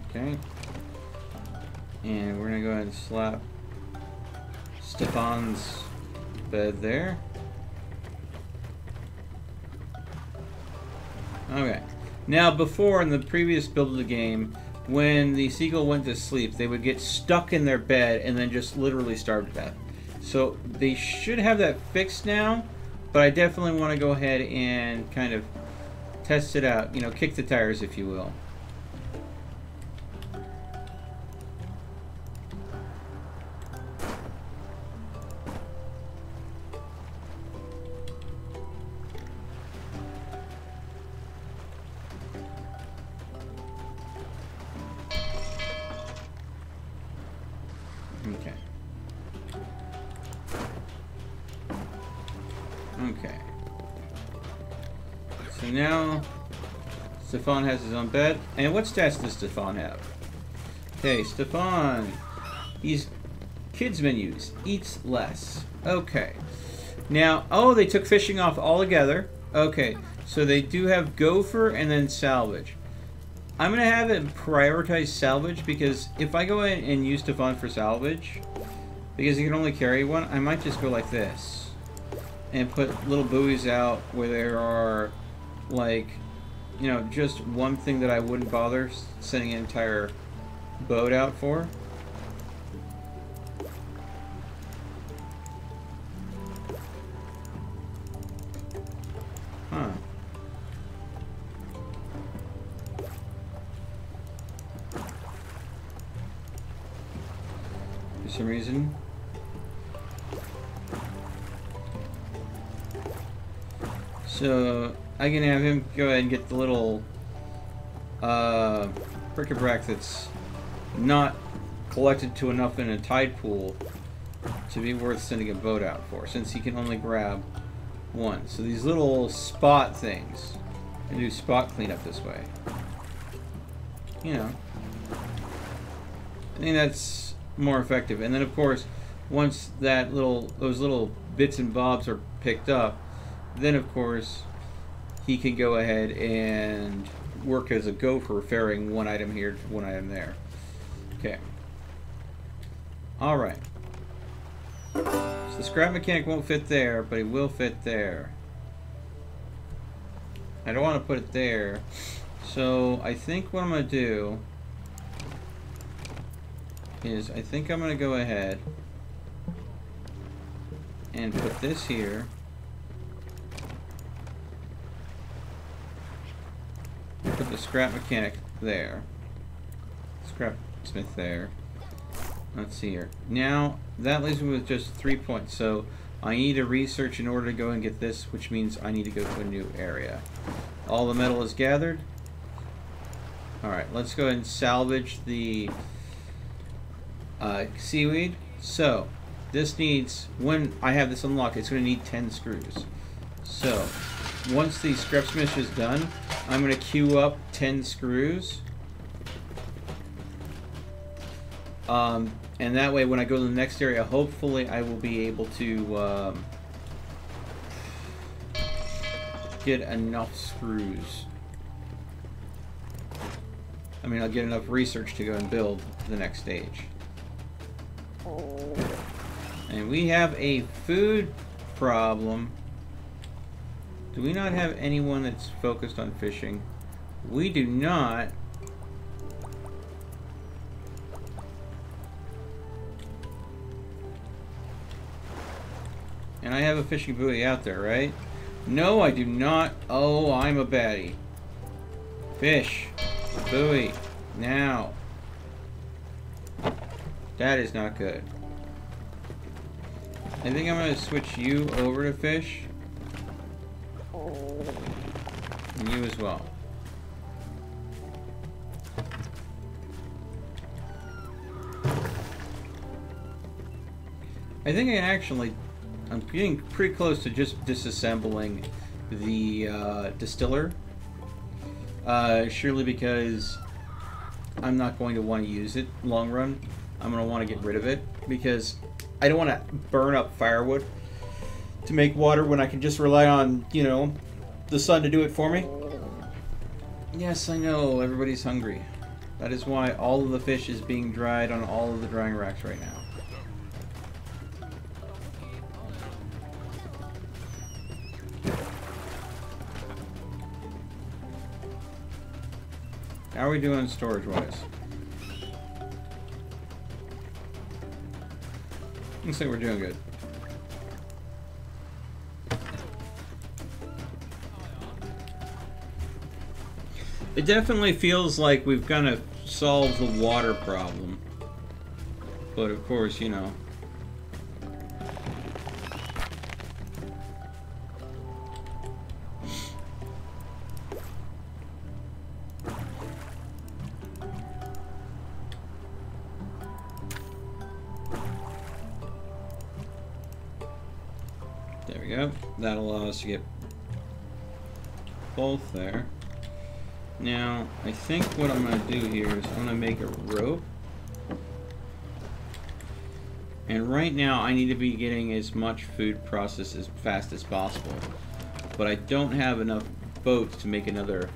Okay. And we're going to go ahead and slap Stefan's bed there. Okay. Now, before, in the previous build of the game, when the seagull went to sleep, they would get stuck in their bed and then just literally starve to death. So they should have that fixed now, but I definitely want to go ahead and kind of test it out. You know, kick the tires, if you will. Okay. Okay. So now Stefan has his own bed. And what stats does Stefan have? Okay, Stefan. He's kids menus. Eats less. Okay. Now, oh, they took fishing off altogether. Okay. So they do have gopher and then salvage. I'm going to have it prioritize salvage because if I go in and use Stefan for salvage, because he can only carry one, I might just go like this and put little buoys out where there are, like, you know, just one thing that I wouldn't bother sending an entire boat out for. Huh. For some reason. So I can have him go ahead and get the little bric-a-brac that's not collected to enough in a tide pool to be worth sending a boat out for, since he can only grab one. So these little spot things, and do spot cleanup this way. You know, I think that's more effective. And then of course, once that those little bits and bobs are picked up, then of course he can go ahead and work as a gopher, ferrying one item here to one item there. Okay. Alright. So the scrap mechanic won't fit there, but he will fit there. I don't want to put it there. So I think what I'm going to do is I think I'm going to go ahead and put this here. Put the scrap mechanic there. Scrap smith there. Let's see here. Now, that leaves me with just 3 points. So I need to research in order to go and get this, which means I need to go to a new area. All the metal is gathered. Alright, let's go ahead and salvage the seaweed. So, this needs, when I have this unlocked, it's going to need 10 screws. So, once the scrap smith is done, I'm going to queue up 10 screws. And that way, when I go to the next area, hopefully I will be able to get enough screws. I mean, I'll get enough research to go and build the next stage. And we have a food problem. Do we not have anyone that's focused on fishing? We do not. And I have a fishing buoy out there, right? No, I do not. Oh, I'm a baddie. Fish. Buoy. Now. That is not good. I think I'm going to switch you over to fish. And you as well. I think I'm getting pretty close to just disassembling the distiller. Surely because I'm not going to want to use it long run. I'm going to want to get rid of it because I don't want to burn up firewood to make water when I can just rely on, you know, the sun to do it for me. Yes, I know, everybody's hungry. That is why all of the fish is being dried on all of the drying racks right now. How are we doing storage-wise? Looks like we're doing good. It definitely feels like we've kind of solved the water problem. But of course, you know. There we go. That'll allow us to get both there. Now, I think what I'm going to do here is I'm going to make a rope. And right now, I need to be getting as much food processed as fast as possible. But I don't have enough boats to make another...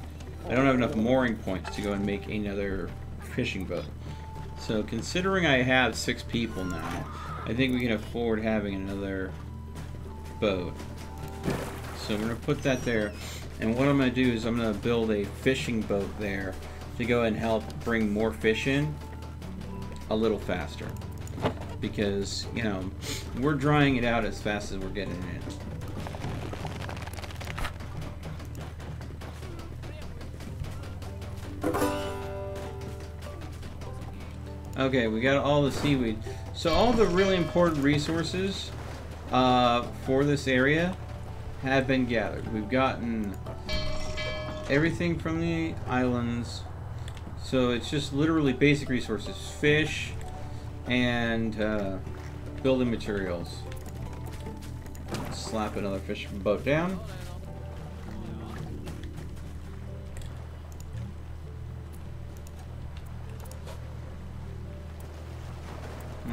I don't have enough mooring points to go and make another fishing boat. So, considering I have 6 people now, I think we can afford having another boat. So, we're going to put that there. And what I'm going to do is I'm going to build a fishing boat there to go and help bring more fish in a little faster. Because, you know, we're drying it out as fast as we're getting it in. Okay, we got all the seaweed. So all the really important resources for this area have been gathered. We've gotten everything from the islands, so it's just literally basic resources: fish and building materials. Slap another fishing boat down.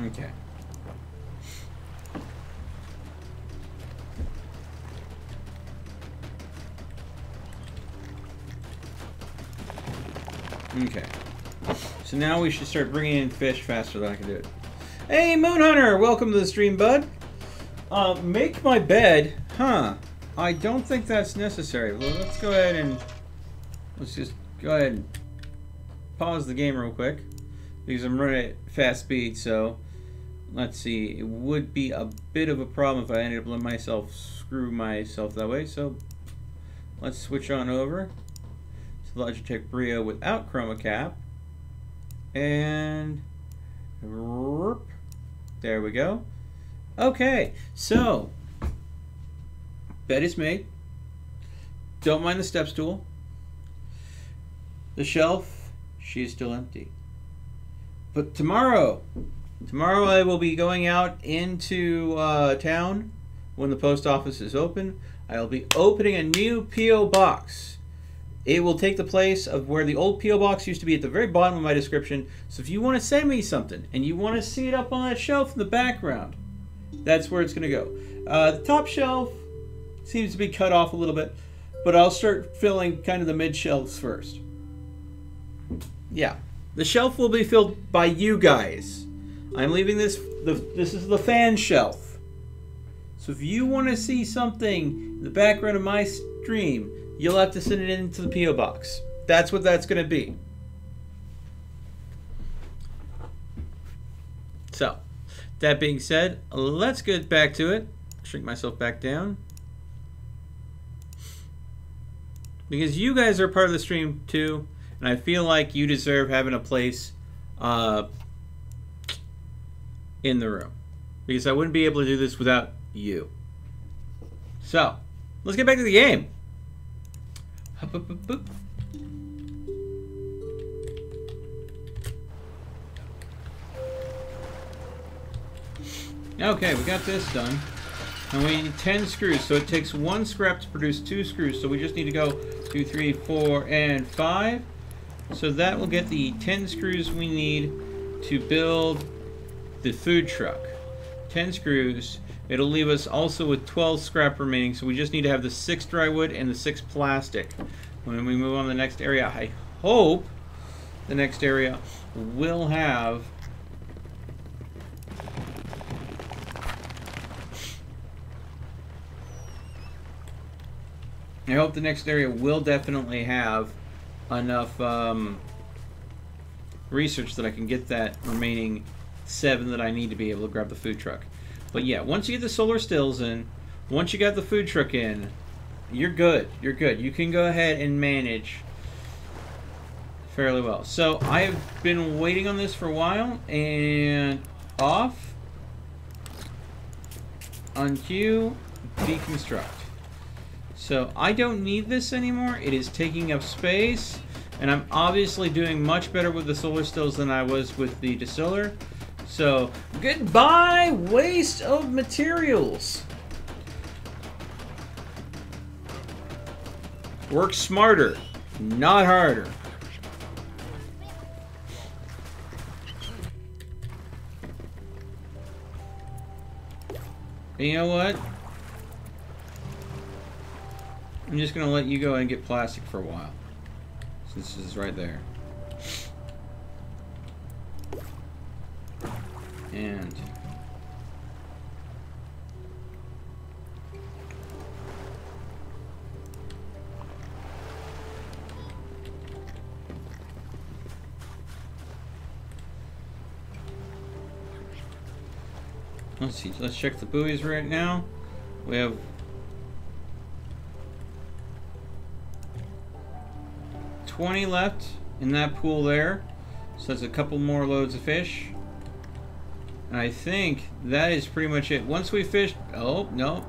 Okay. Okay. So now we should start bringing in fish faster than I can do it. Hey, Moon Hunter! Welcome to the stream, bud. Make my bed. Huh. I don't think that's necessary. Well, let's go ahead and let's just go ahead and pause the game real quick because I'm running at fast speed. So let's see. It would be a bit of a problem if I ended up letting myself screw myself that way. So let's switch on over to Logitech Brio without chroma cap, and there we go. Okay, so bed is made. Don't mind the step stool. The shelf, she is still empty. But tomorrow I will be going out into town when the post office is open. I will be opening a new P.O. box. It will take the place of where the old P.O. box used to be at the very bottom of my description. So if you want to send me something and you want to see it up on that shelf in the background, that's where it's going to go. The top shelf seems to be cut off a little bit, but I'll start filling kind of the mid shelves first. Yeah, the shelf will be filled by you guys. I'm leaving this, this is the fan shelf. So if you want to see something in the background of my stream, you'll have to send it into the P.O. box. That's what that's going to be. So, that being said, let's get back to it. Shrink myself back down. Because you guys are part of the stream too, and I feel like you deserve having a place in the room. Because I wouldn't be able to do this without you. So, let's get back to the game. Hup, hup, hup, hup. Okay, we got this done. And we need 10 screws, so it takes 1 scrap to produce 2 screws. So we just need to go 2, 3, 4, and 5. So that will get the 10 screws we need to build the food truck. 10 screws. It'll leave us also with 12 scrap remaining, so we just need to have the 6 dry wood and the 6 plastic. When we move on to the next area, I hope the next area will have definitely have enough research that I can get that remaining 7 that I need to be able to grab the food truck. But yeah, once you get the solar stills in, once you got the food truck in, you're good. You're good. You can go ahead and manage fairly well. So I've been waiting on this for a while, and off, on cue, deconstruct. So I don't need this anymore. It is taking up space, and I'm obviously doing much better with the solar stills than I was with the distiller. So goodbye, waste of materials. Work smarter, not harder. And you know what? I'm just going to let you go and get plastic for a while, since this is right there. And let's see, let's check the buoys right now. We have 20 left in that pool there, so that's a couple more loads of fish. And I think that is pretty much it. Once we fish, oh no.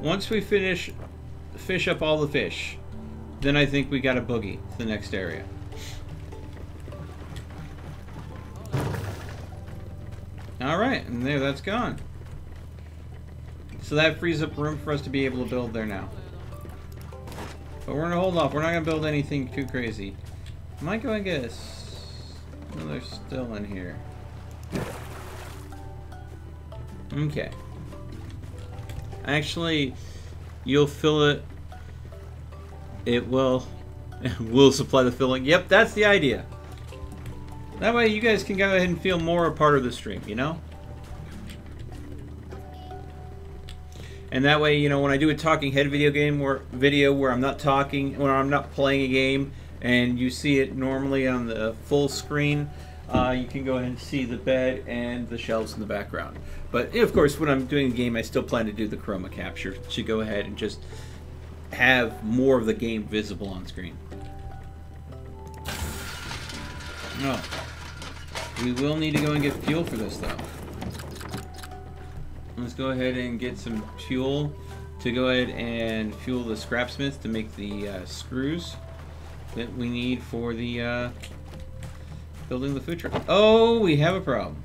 Once we fish up all the fish, then I think we got a boogie to the next area. Alright, and there, that's gone. So that frees up room for us to be able to build there now. But we're going to hold off. We're not going to build anything too crazy. I might go and get another still in here. Okay. Actually, you'll fill it. It will. We'll supply the filling. Yep, that's the idea. That way you guys can go ahead and feel more a part of the stream, you know? And that way, you know, when I do a talking head video where I'm not talking, when I'm not playing a game, and you see it normally on the full screen, you can go ahead and see the bed and the shelves in the background. But of course, when I'm doing a game, I still plan to do the chroma capture to go ahead and just have more of the game visible on screen. Oh, we will need to go and get fuel for this though. Let's go ahead and get some fuel to go ahead and fuel the scrapsmith to make the screws that we need for the building the food truck. Oh, we have a problem.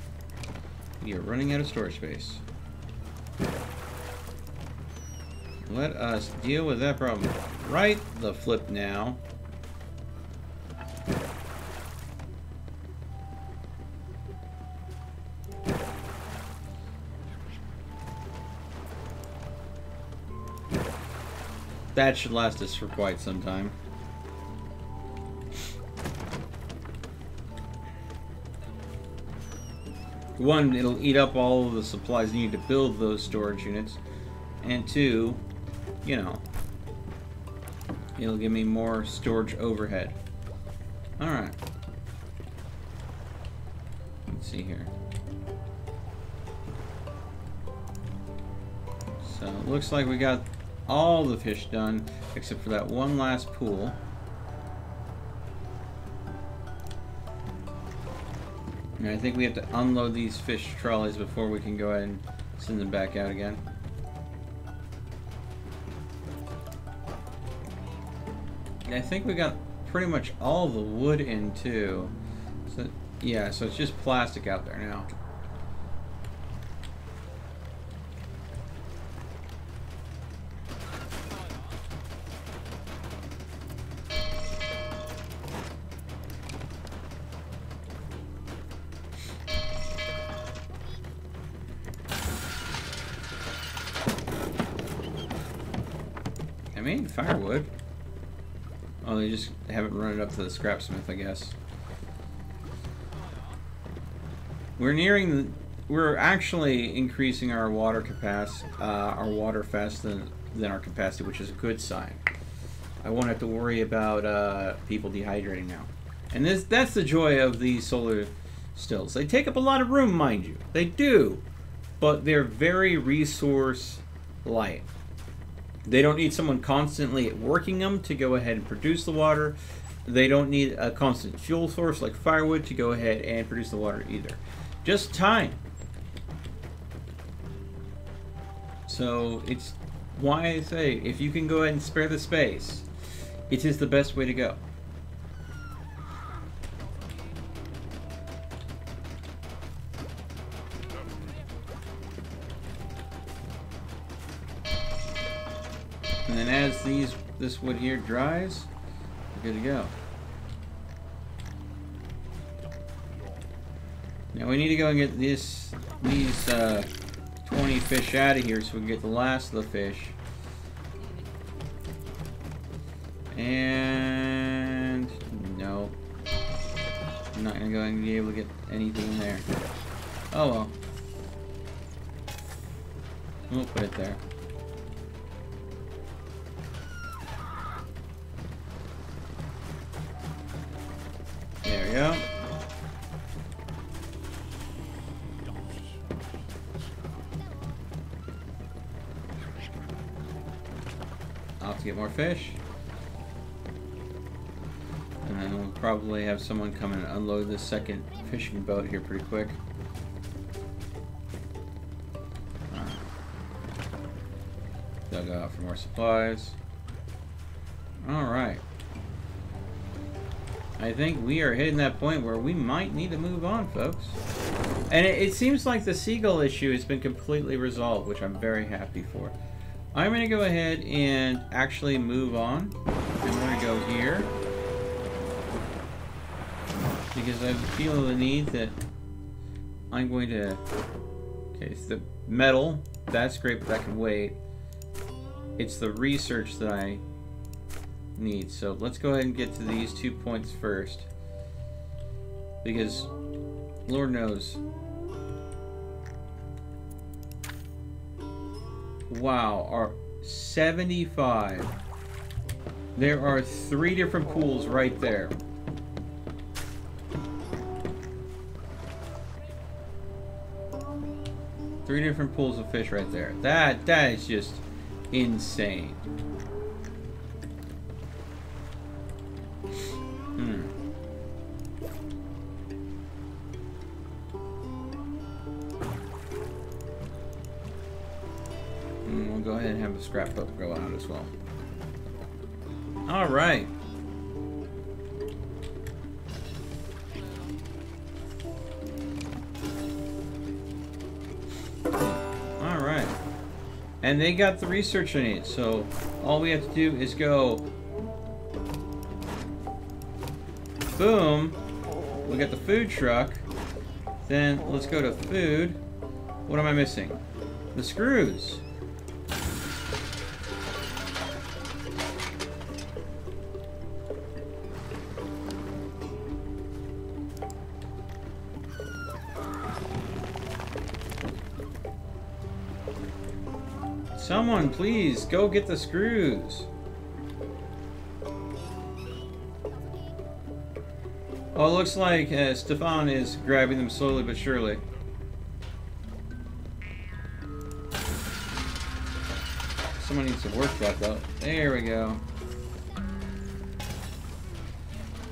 We are running out of storage space. Let us deal with that problem right the flip now. That should last us for quite some time. One, it'll eat up all of the supplies needed to build those storage units. And two, you know, it'll give me more storage overhead. Alright. Let's see here. So, it looks like we got all the fish done, except for that one last pool. And I think we have to unload these fish trolleys before we can go ahead and send them back out again. And I think we got pretty much all the wood in too. So, yeah, so it's just plastic out there now. I made firewood. Oh, they just haven't run it up to the scrapsmith, I guess. We're actually increasing our water capacity, our water faster than our capacity, which is a good sign. I won't have to worry about people dehydrating now. And that's the joy of these solar stills. They take up a lot of room, mind you. They do. But they're very resource light. They don't need someone constantly working them to go ahead and produce the water. They don't need a constant fuel source like firewood to go ahead and produce the water either. Just time. So it's why I say, if you can go ahead and spare the space, it is the best way to go. And then as this wood here dries, we're good to go. Now we need to go and get these 20 fish out of here so we can get the last of the fish. And no, I'm not gonna go and be able to get anything in there. Oh well, we'll put it there. There we go. I'll have to get more fish. And then we'll probably have someone come and unload this second fishing boat here pretty quick. They'll go out for more supplies. Alright. I think we are hitting that point where we might need to move on, folks. And it seems like the seagull issue has been completely resolved, which I'm very happy for. I'm going to go ahead and actually move on. I'm going to go here. Because I feel the need that I'm going to... Okay, it's the metal. That's great, but that can wait. It's the research that I need. So let's go ahead and get to these 2 points first. Because, Lord knows... Wow, are 75. There are 3 different pools right there. Three different pools of fish right there. That is just insane. We'll go ahead and have the scrapbook go out as well. All right. And they got the research I need, so all we have to do is go boom. We got the food truck. Then let's go to food. What am I missing? The screws. Someone, please, go get the screws. Oh, it looks like Stefan is grabbing them slowly but surely. Someone needs to work that, though. There we go.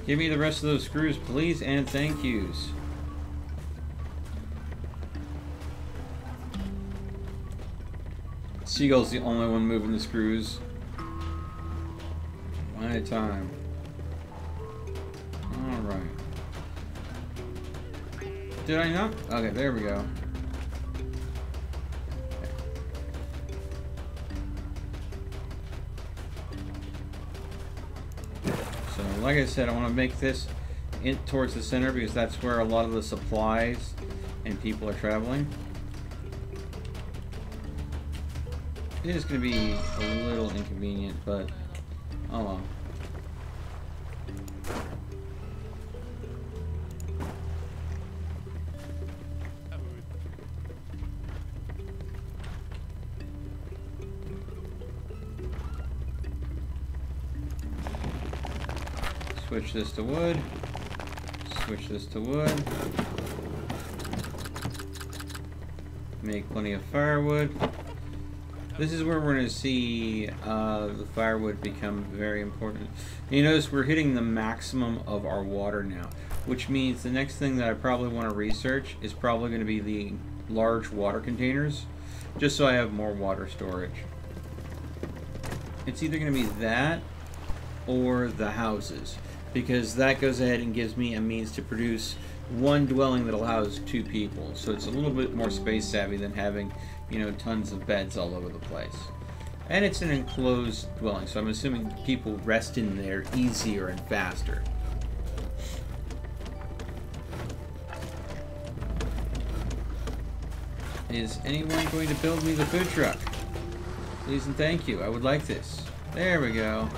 Give me the rest of those screws, please, and thank yous. Seagull's the only one moving the screws. One at a time. Alright. Did I not? Okay, there we go. So, like I said, I want to make this in towards the center because that's where a lot of the supplies and people are traveling. It is going to be a little inconvenient, but oh well. Switch this to wood. Switch this to wood. Make plenty of firewood. This is where we're going to see the firewood become very important. You notice we're hitting the maximum of our water now, which means the next thing that I probably want to research is probably going to be the large water containers, just so I have more water storage. It's either going to be that or the houses, because that goes ahead and gives me a means to produce one dwelling that'll house 2 people. So it's a little bit more space savvy than having, you know, tons of beds all over the place. And it's an enclosed dwelling, so I'm assuming people rest in there easier and faster. Is anyone going to build me the food truck? Please and thank you. I would like this. There we go.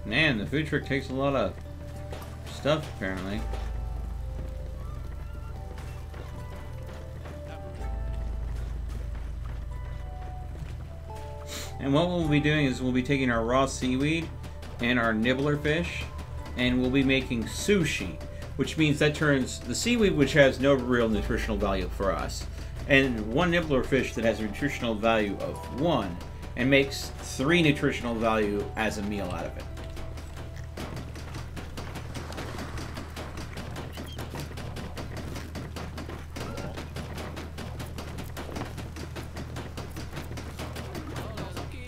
Man, the food truck takes a lot of stuff, apparently. And what we'll be doing is we'll be taking our raw seaweed and our nibbler fish, and we'll be making sushi, which means that turns the seaweed, which has no real nutritional value for us, and one nibbler fish that has a nutritional value of 1, and makes 3 nutritional value as a meal out of it.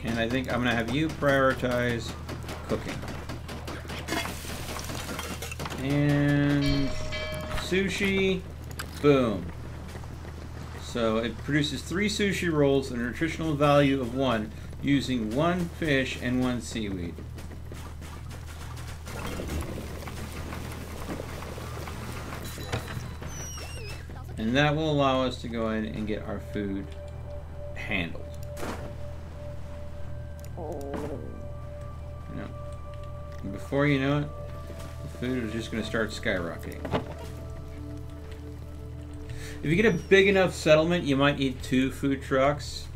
And I think I'm going to have you prioritize cooking. And sushi, boom. So it produces 3 sushi rolls and a nutritional value of 1 using 1 fish and 1 seaweed. And that will allow us to go in and get our food handled. You know, and before you know it, the food is just going to start skyrocketing. If you get a big enough settlement, you might need 2 food trucks.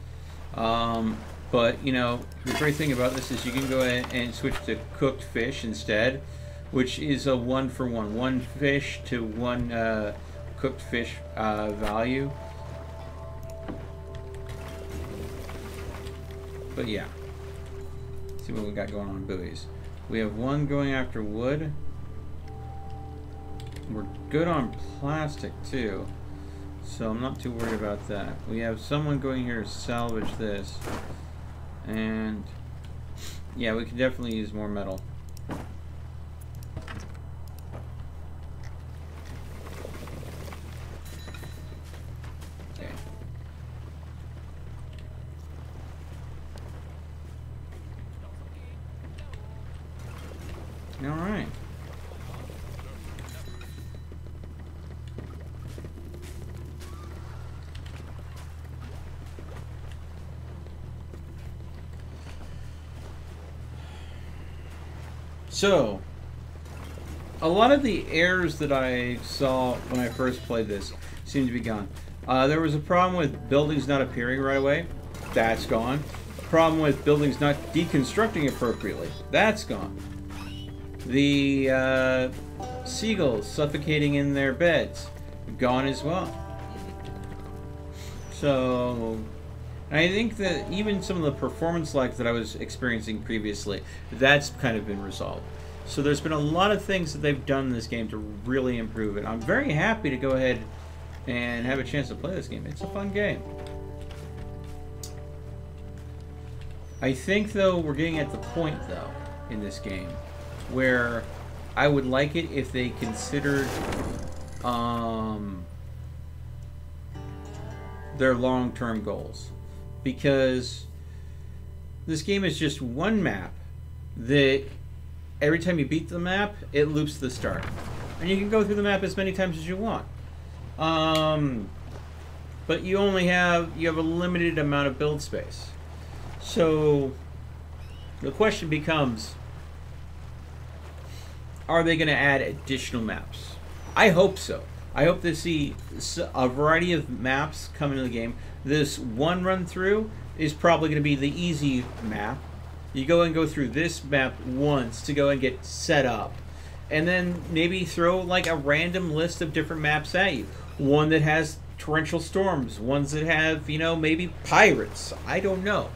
But, you know, the great thing about this is you can go ahead and switch to cooked fish instead, which is a 1-for-1. 1 fish to 1 cooked fish value. But yeah. Let's see what we got going on buoys. We have 1 going after wood. We're good on plastic too, so I'm not too worried about that. We have someone going here to salvage this. And yeah, we can definitely use more metal. Okay. All right. So, a lot of the errors that I saw when I first played this seem to be gone. There was a problem with buildings not appearing right away. That's gone. A problem with buildings not deconstructing appropriately. That's gone. The seagulls suffocating in their beds. Gone as well. So, I think that even some of the performance lags that I was experiencing previously, that's kind of been resolved. So there's been a lot of things that they've done in this game to really improve it. I'm very happy to go ahead and have a chance to play this game. It's a fun game. I think, though, we're getting at the point, though, in this game, where I would like it if they considered their long-term goals. Because this game is just one map that every time you beat the map, it loops the start. And you can go through the map as many times as you want. But you have a limited amount of build space. So the question becomes, are they going to add additional maps? I hope so. I hope to see a variety of maps come into the game. This one run through is probably going to be the easy map. You go through this map once to go and get set up. And then maybe throw like a random list of different maps at you. One that has torrential storms. Ones that have, maybe pirates. I don't know.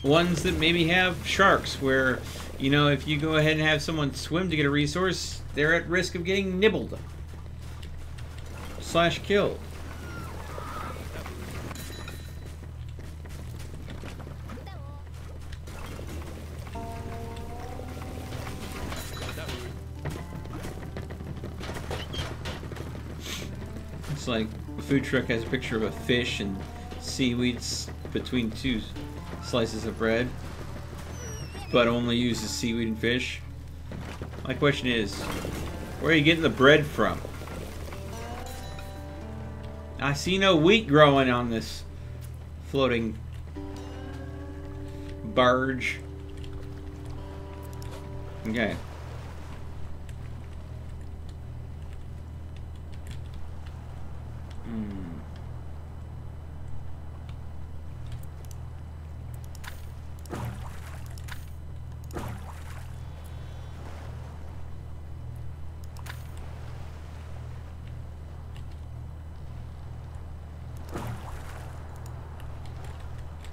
Ones that maybe have sharks where, if you go ahead and have someone swim to get a resource, they're at risk of getting nibbled. / killed. It's like the food truck has a picture of a fish and seaweeds between 2 slices of bread, but only uses seaweed and fish. My question is, where are you getting the bread from? I see no wheat growing on this floating barge. Okay.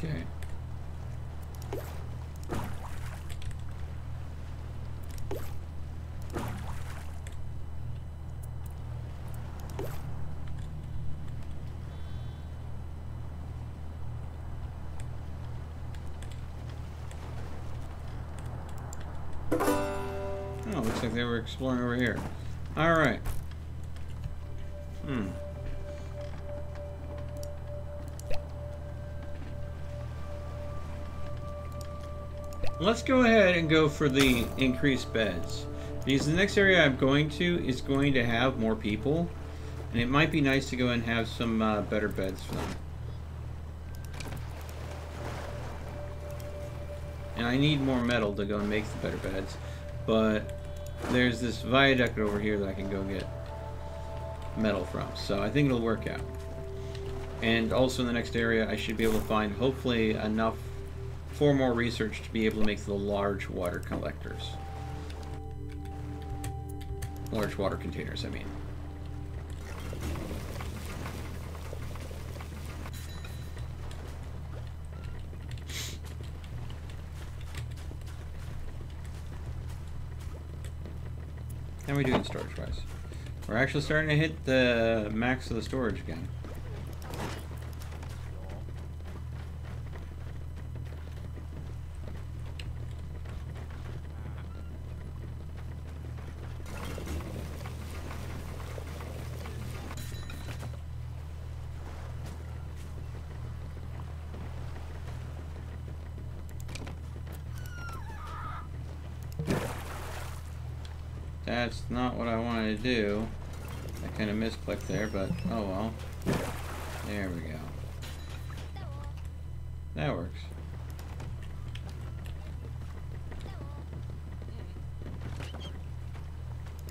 Okay. Oh, looks like they were exploring over here. All right. Let's go ahead and go for the increased beds. Because the next area I'm going to is going to have more people, and it might be nice to go and have some better beds for them. And I need more metal to go and make the better beds, but there's this viaduct over here that I can go get metal from, so I think it'll work out. And also in the next area I should be able to find hopefully enough for more research to be able to make the large water collectors. Large water containers, I mean. How are we doing storage-wise? We're actually starting to hit the max of the storage again. That's not what I wanted to do. I kind of misclicked there, but oh well. There we go. That works.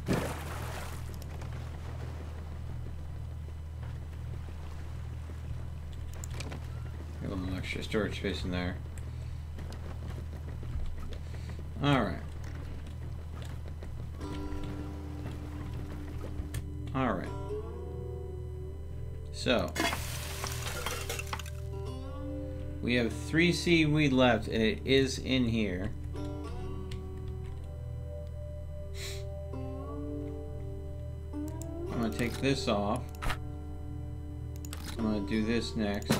Got a little extra storage space in there. Alright. Alright. So, we have 3 seaweed left, and it is in here. I'm going to take this off. I'm going to do this next.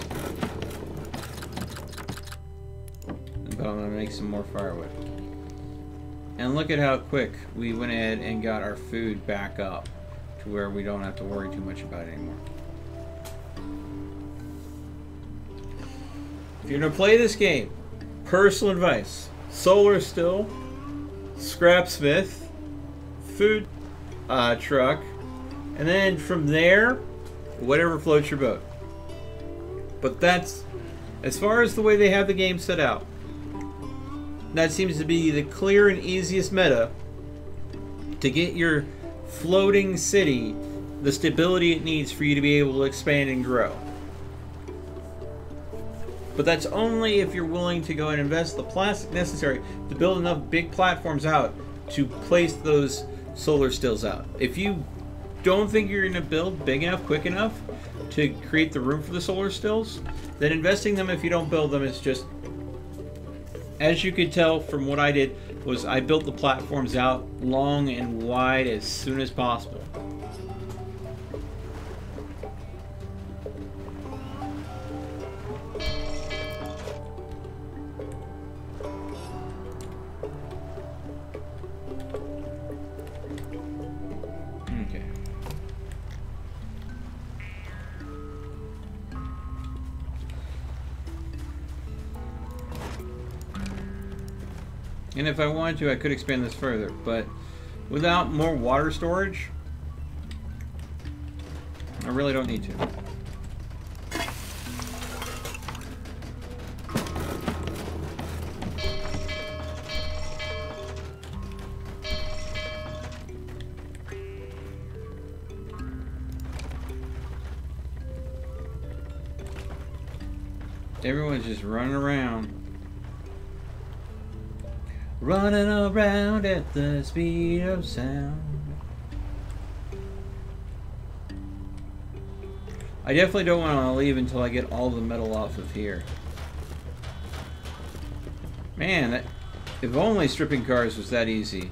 But I'm going to make some more firewood. And look at how quick we went ahead and got our food back up to where we don't have to worry too much about it anymore. If you're going to play this game, personal advice: solar still, scrapsmith, food truck, and then from there, whatever floats your boat. But that's, as far as the way they have the game set out, that seems to be the clear and easiest meta to get your floating city the stability it needs for you to be able to expand and grow. But that's only if you're willing to go and invest the plastic necessary to build enough big platforms out to place those solar stills out. If you don't think you're going to build big enough, quick enough to create the room for the solar stills, then investing them if you don't build them is just, as you could tell from what I did, was I built the platforms out long and wide as soon as possible. Okay. And if I wanted to, I could expand this further, but without more water storage, I really don't need to. Everyone's just running around. Running around at the speed of sound. I definitely don't want to leave until I get all the metal off of here. Man, that, if only stripping cars was that easy.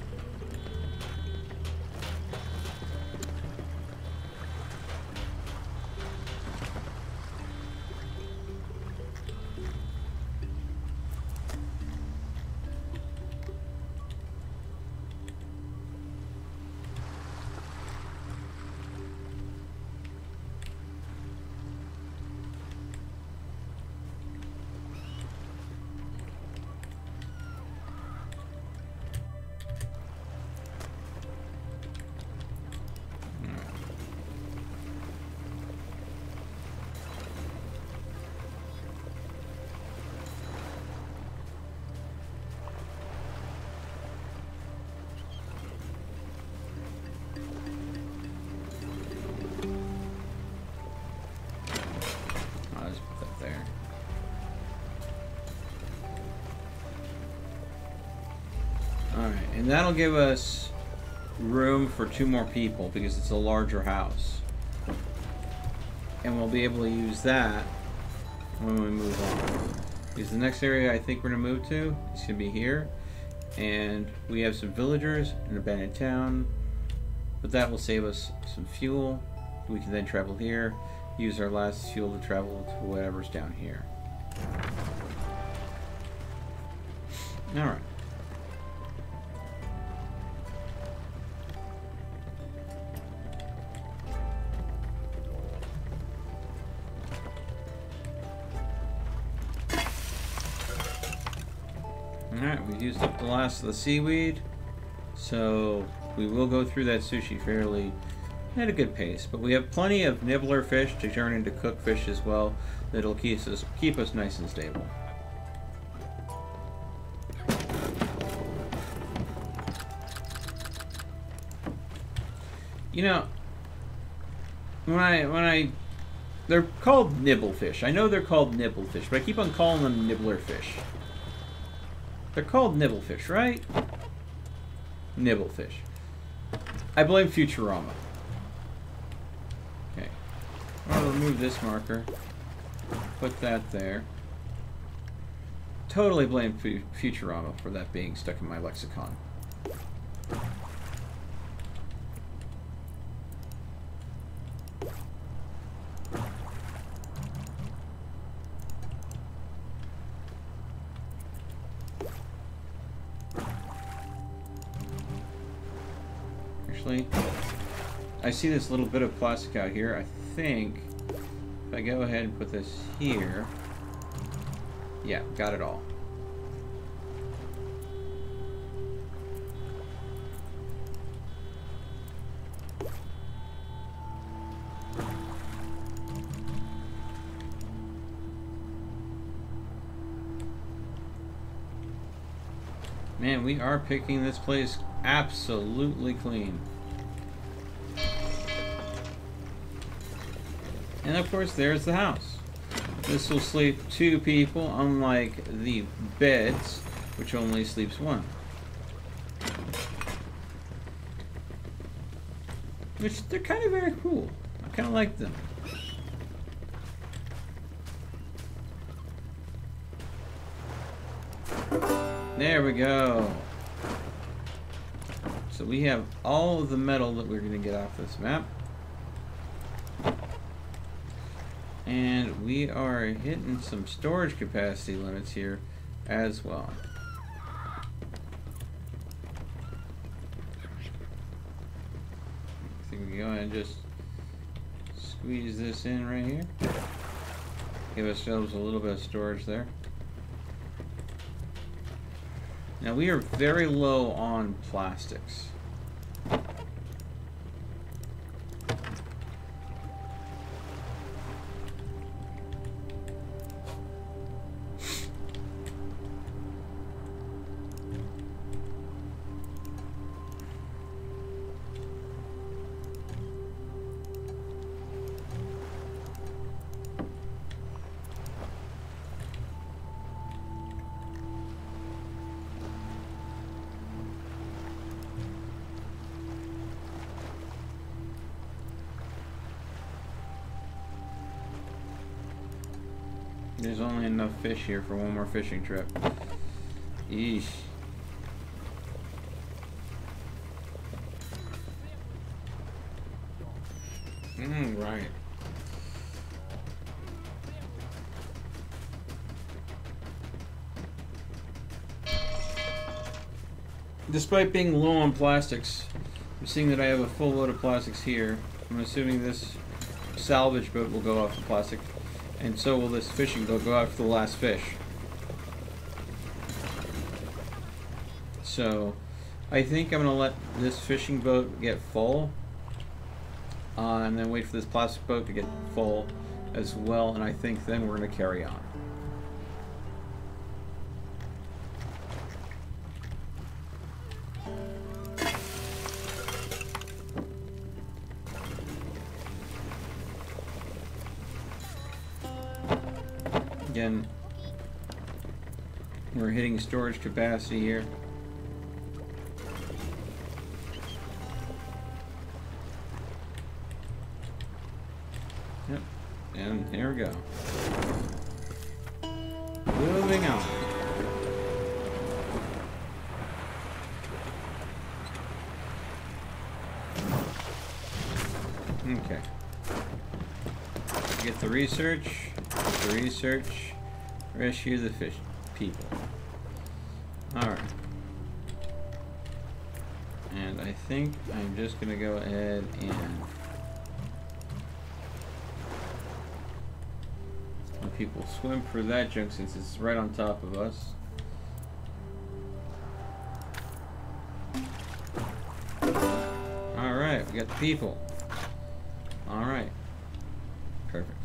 and that'll give us room for 2 more people because it's a larger house. And we'll be able to use that when we move on. Because the next area I think we're going to move to is going to be here. And we have some villagers, an abandoned town. But that will save us some fuel. We can then travel here, use our last fuel to travel to whatever's down here. Alright. Alright, we've used up the last of the seaweed, so we will go through that sushi fairly at a good pace. But we have plenty of nibbler fish to turn into cooked fish as well that'll keep us nice and stable. You know, they're called nibble fish. I know they're called nibble fish, but I keep on calling them nibbler fish. They're called nibble fish, right? Nibble fish. I blame Futurama. Okay. I'll remove this marker. Put that there. Totally blame Futurama for that being stuck in my lexicon. I see this little bit of plastic out here. I think if I go ahead and put this here, yeah, got it all. Man, we are picking this place absolutely clean. And of course, there's the house. This will sleep 2 people, unlike the beds, which only sleeps 1. Which, they're kind of very cool. I kind of like them. There we go. So we have all of the metal that we're going to get off this map. And we are hitting some storage capacity limits here as well. I think we can go ahead and just squeeze this in right here. Give ourselves a little bit of storage there. Now we are very low on plastics. There's only enough fish here for one more fishing trip. Eesh. Right. Despite being low on plastics, I'm seeing that I have a full load of plastics here. I'm assuming this salvage boat will go off the plastic. And so will this fishing boat go after the last fish. So, I think I'm going to let this fishing boat get full. And then wait for this plastic boat to get full as well. And I think then we're going to carry on. Again, we're hitting storage capacity here. go. Moving on. Okay. Get the research. Get the research. Rescue the fish people. Alright. And I think I'm just gonna go ahead and let people swim for that junk since it's right on top of us. Alright, we got the people. Alright. Perfect.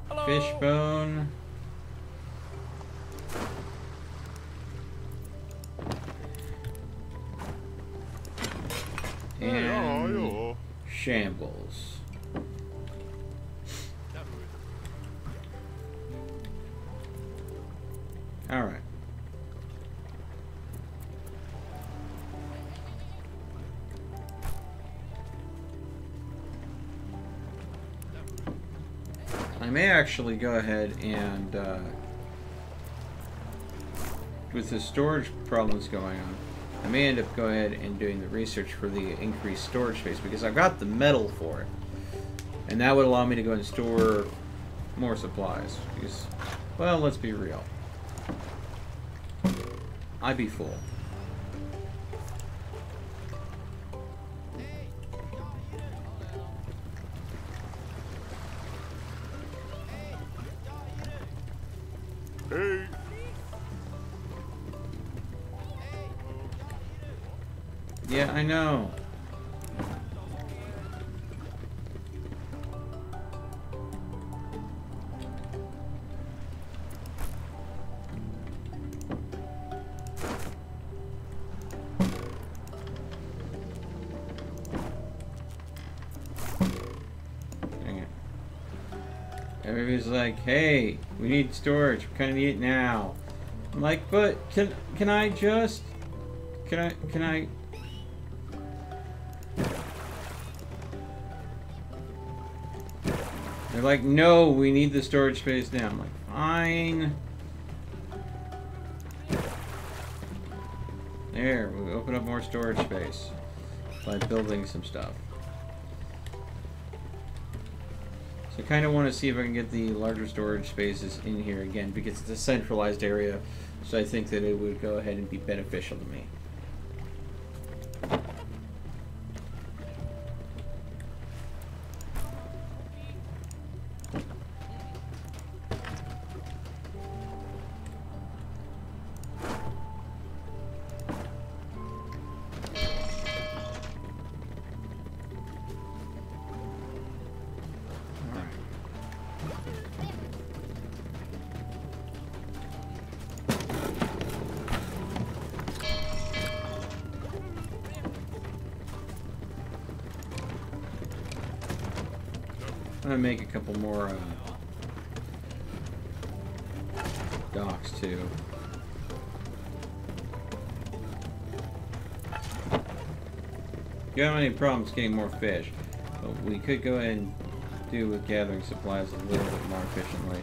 Hello. Fishbone. And shambles. Alright. I may actually go ahead and, with the storage problems going on, I may end up going ahead and doing the research for the increased storage space because I've got the metal for it. And that would allow me to go and store more supplies. Because, well, let's be real. I'd be full. Hey. Yeah, I know. Dang it. Everybody's like, hey, we need storage. We kind of need it now. I'm like, but can I just... Can I... They're like, no, we need the storage space now. I'm like, fine. There, we open up more storage space by building some stuff. So I kind of want to see if I can get the larger storage spaces in here again because it's a centralized area. So I think that it would go ahead and be beneficial to me. I'm gonna make a couple more docks too. You don't have any problems getting more fish, but we could go ahead and do with gathering supplies a little bit more efficiently.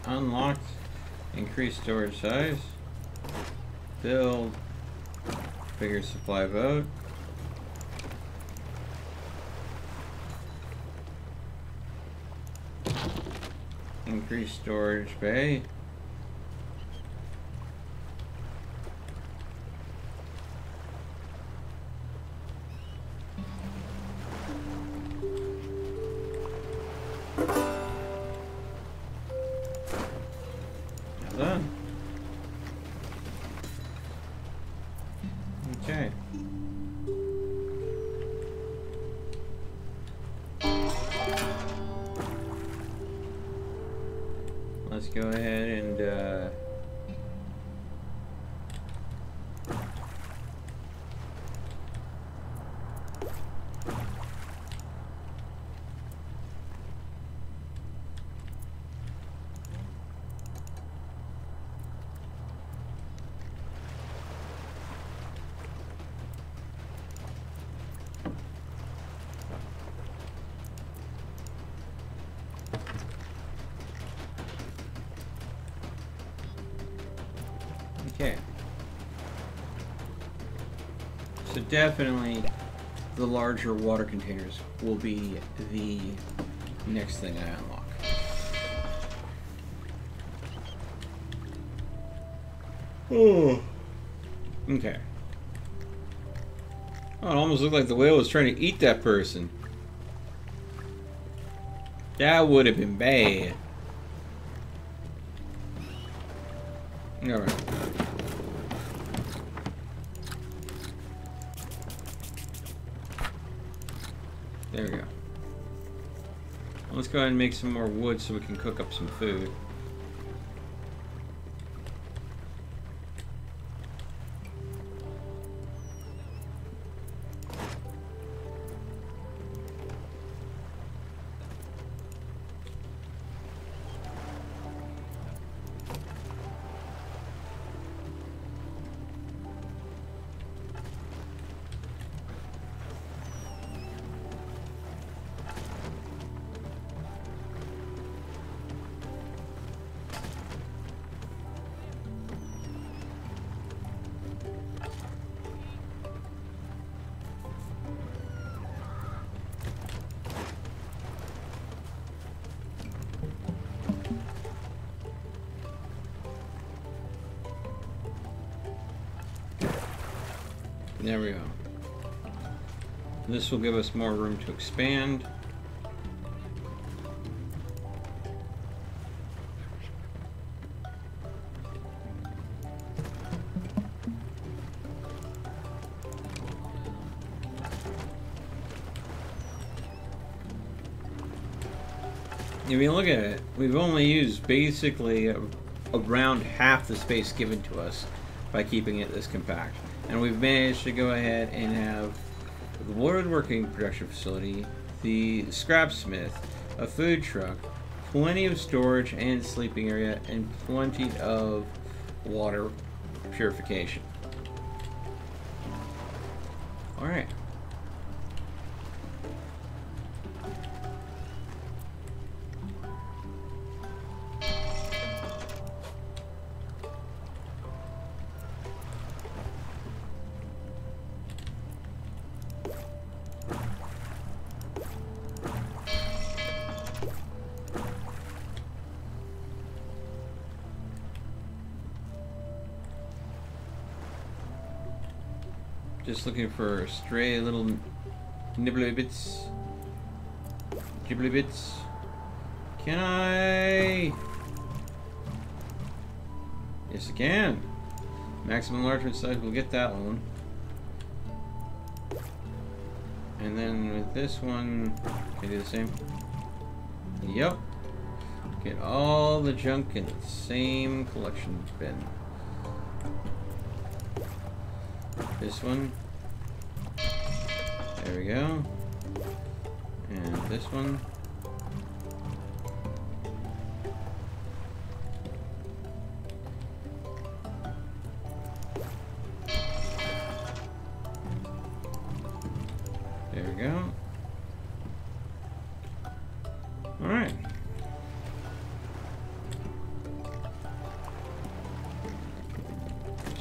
unlocked. Increase storage size. Build. Bigger supply boat. Increase storage bay. Now done. Okay. Let's go ahead and okay. So definitely the larger water containers will be the next thing I unlock. Oh. Okay. Oh, it almost looked like the whale was trying to eat that person. That would have been bad. Alright. There we go. Let's go ahead and make some more wood so we can cook up some food. There we go. This will give us more room to expand. If you look at it, we've only used basically around half the space given to us by keeping it this compact. And we've managed to go ahead and have the woodworking production facility, the scrapsmith, a food truck, plenty of storage and sleeping area, and plenty of water purification. Alright. Just looking for stray little nibbly bits. Gibbly bits. Can I? Yes, I can. Maximum enlargement size, we'll get that one. And then with this one, can I do the same? Yep. Get all the junk in the same collection bin. This one. There we go. And this one. There we go. Alright.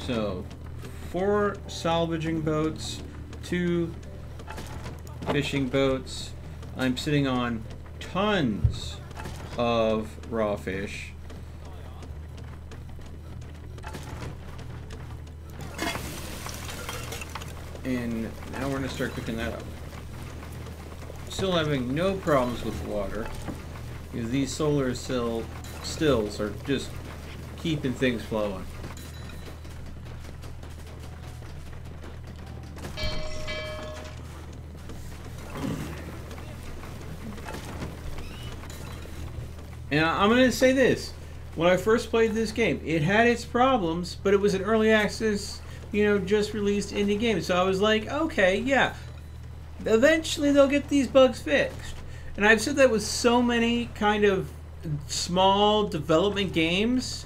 So, 4 salvaging boats, 2 fishing boats. I'm sitting on tons of raw fish. And now we're going to start cooking that up. Still having no problems with water, because these solar stills are just keeping things flowing. And I'm going to say this. When I first played this game, it had its problems, but it was an early access, just released indie game. So I was like, okay, yeah. Eventually they'll get these bugs fixed. And I've said that with so many kind of small development games.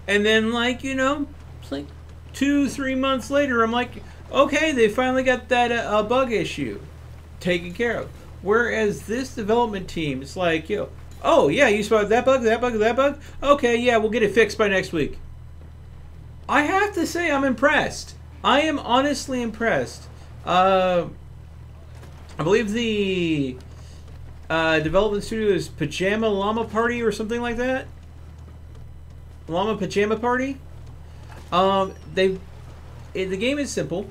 And then, like 2-3 months later, I'm like, okay, they finally got that bug issue taken care of. Whereas this development team, it's like, oh, yeah, you spotted that bug, that bug, that bug? Okay, yeah, we'll get it fixed by next week. I have to say I'm impressed. I am honestly impressed. I believe the development studio is Pajama Llama Party or something like that. Llama Pajama Party. The game is simple.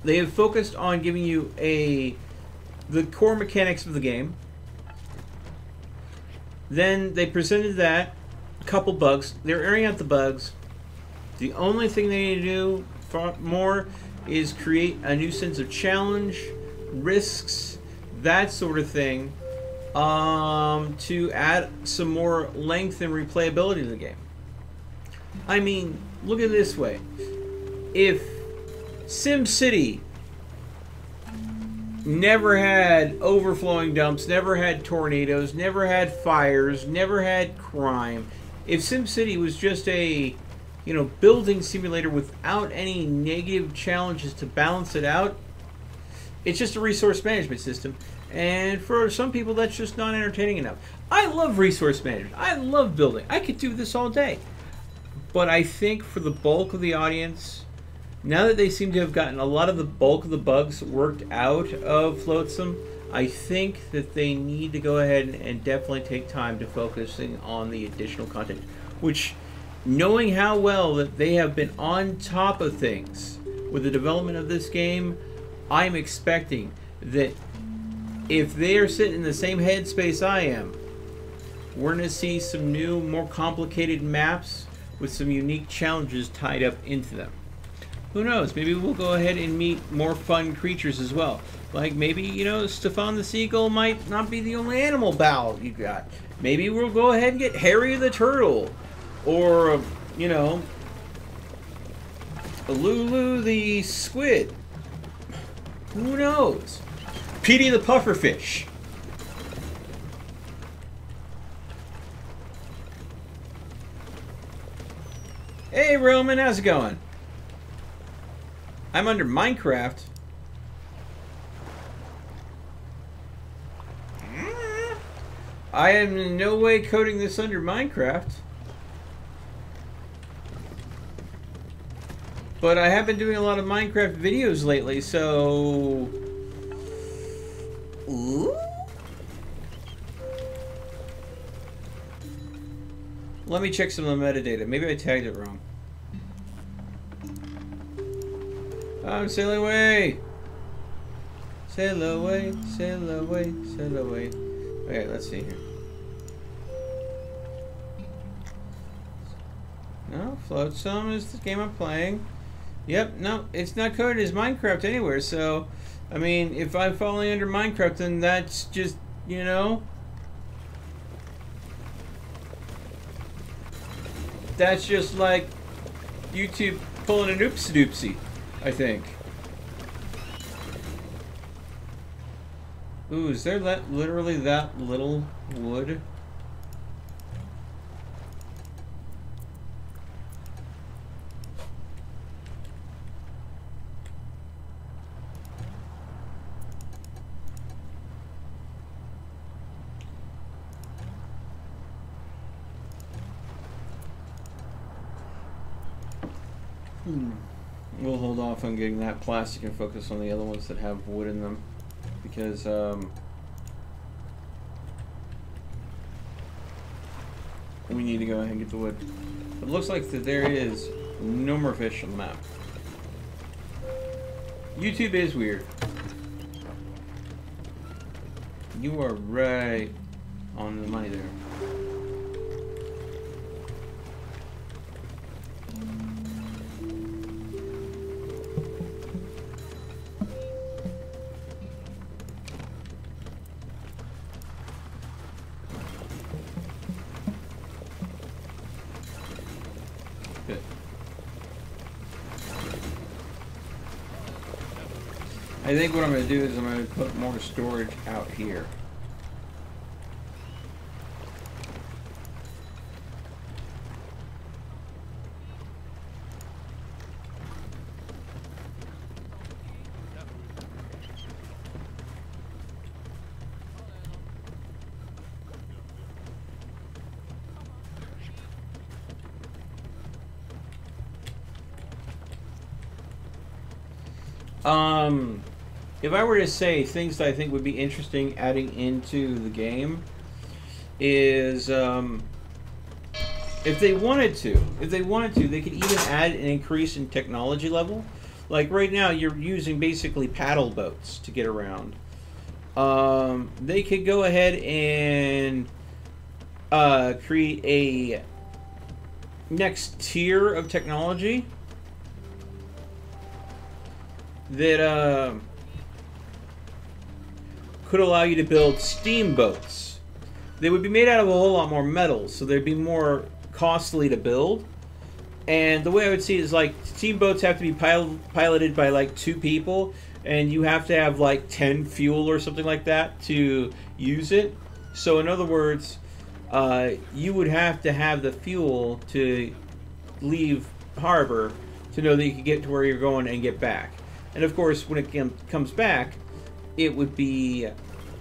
They have focused on giving you the core mechanics of the game. Then they presented that, a couple bugs. They're airing out the bugs. The only thing they need to do more is create a new sense of challenge, risks, that sort of thing, to add some more length and replayability to the game. I mean, look at it this way. If SimCity never had overflowing dumps, never had tornadoes, never had fires, never had crime. If SimCity was just a, building simulator without any negative challenges to balance it out, it's just a resource management system. And for some people, that's just not entertaining enough. I love resource management. I love building. I could do this all day. But I think for the bulk of the audience, now that they seem to have gotten a lot of the bulk of the bugs worked out of Flotsam, I think that they need to go ahead and definitely take time to focusing on the additional content. Which, knowing how well that they have been on top of things with the development of this game, I'm expecting that if they are sitting in the same headspace I am, we're going to see some new, more complicated maps with some unique challenges tied up into them. Who knows? Maybe we'll go ahead and meet more fun creatures as well. Like maybe, Stefan the Seagull might not be the only animal bow you got. Maybe we'll go ahead and get Harry the Turtle. Or, Lulu the Squid. Who knows? Petey the Pufferfish. Hey Roman, how's it going? I'm under Minecraft. I am in no way coding this under Minecraft. But I have been doing a lot of Minecraft videos lately, so... Ooh? Let me check some of the metadata. Maybe I tagged it wrong. I'm sailing away! Sail away, sail away, sail away. Okay, let's see here. No, Flotsam is the game I'm playing. Yep, no, it's not coded as Minecraft anywhere, so... I mean, if I'm falling under Minecraft, then that's just, that's just like YouTube pulling an oopsie-doopsie, I think. Ooh, is there literally that little wood? We'll hold off on getting that plastic and focus on the other ones that have wood in them, because we need to go ahead and get the wood. It looks like that there is no more fish on the map. YouTube is weird. You are right on the money there. Good. I think what I'm going to do is I'm going to put more storage out here. If I were to say things that I think would be interesting adding into the game is, if they wanted to, they could even add an increase in technology level. Like right now, you're using basically paddle boats to get around. They could go ahead and create a next tier of technology that could allow you to build steamboats. They would be made out of a whole lot more metal, so they'd be more costly to build. And the way I would see it is, like, steamboats have to be piloted by like 2 people, and you have to have like 10 fuel or something like that to use it. So in other words, you would have to have the fuel to leave harbor to know that you can get to where you're going and get back. And of course, when it comes back, it would be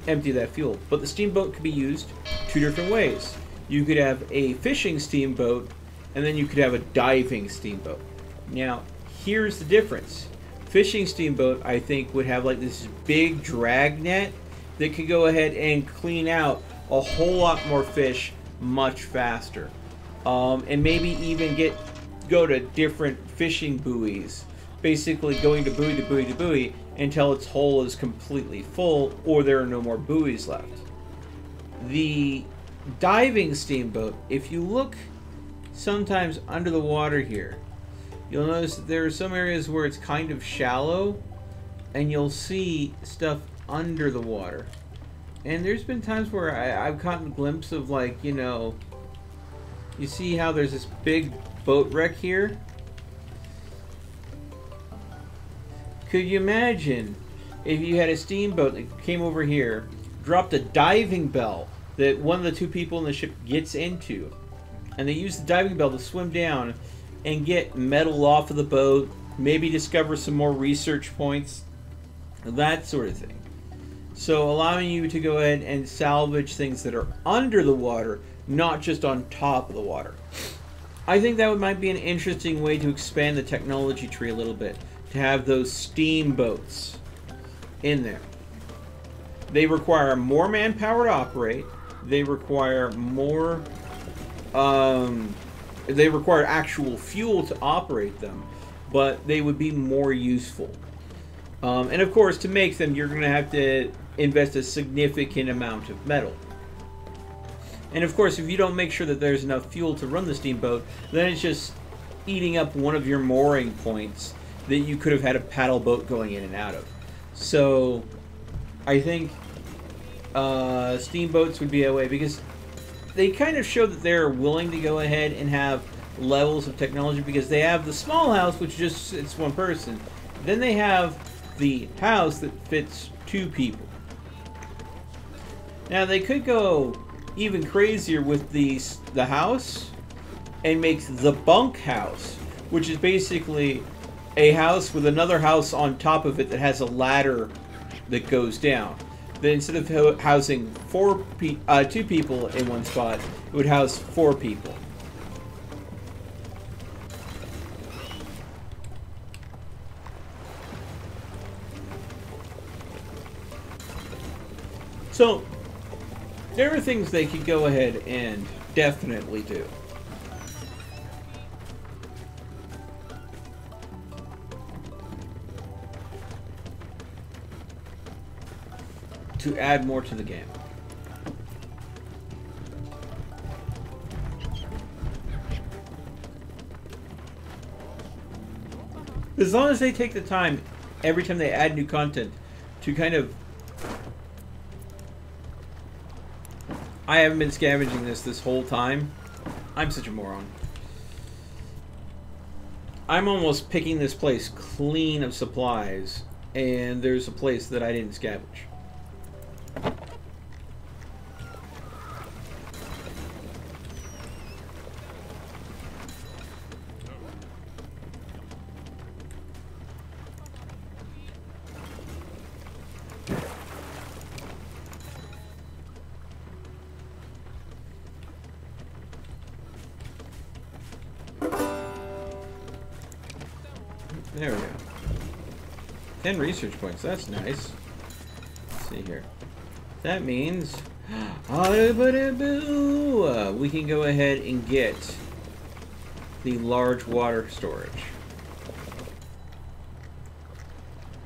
empty of that fuel. But the steamboat could be used 2 different ways. You could have a fishing steamboat, and then you could have a diving steamboat. Now, here's the difference. Fishing steamboat, I think, would have like this big drag net that could go ahead and clean out a whole lot more fish much faster. And maybe even go to different fishing buoys. Basically going to buoy to buoy to buoy until its hole is completely full or there are no more buoys left. The diving steamboat, if you look sometimes under the water here, you'll notice that there are some areas where it's kind of shallow and you'll see stuff under the water. And there's been times where I've caught a glimpse of, like, you know, you see how there's this big boat wreck here? Could you imagine if you had a steamboat that came over here, dropped a diving bell that one of the 2 people in the ship gets into, and they use the diving bell to swim down and get metal off of the boat, maybe discover some more research points, that sort of thing. So allowing you to go ahead and salvage things that are under the water, not just on top of the water. I think that might be an interesting way to expand the technology tree a little bit, to have those steamboats in there. They require more manpower to operate. They require more they require actual fuel to operate them, but they would be more useful. And of course, to make them, you're going to have to invest a significant amount of metal. And of course, if you don't make sure that there's enough fuel to run the steamboat, then it's just eating up one of your mooring points that you could have had a paddle boat going in and out of. So I think steamboats would be a way, because they kind of show that they're willing to go ahead and have levels of technology, because they have the small house, which just it's 1 person. Then they have the house that fits 2 people. Now they could go even crazier with the house and make the bunk house, which is basically a house with another house on top of it that has a ladder that goes down. Then instead of housing 2 people in one spot, it would house 4 people. So, there are things they could go ahead and definitely do. To add more to the game. As long as they take the time every time they add new content to kind of... I haven't been scavenging this whole time. I'm such a moron. I'm almost picking this place clean of supplies, and there's a place that I didn't scavenge. There we go. 10 research points. That's nice. Let's see here. That means we can go ahead and get the large water storage.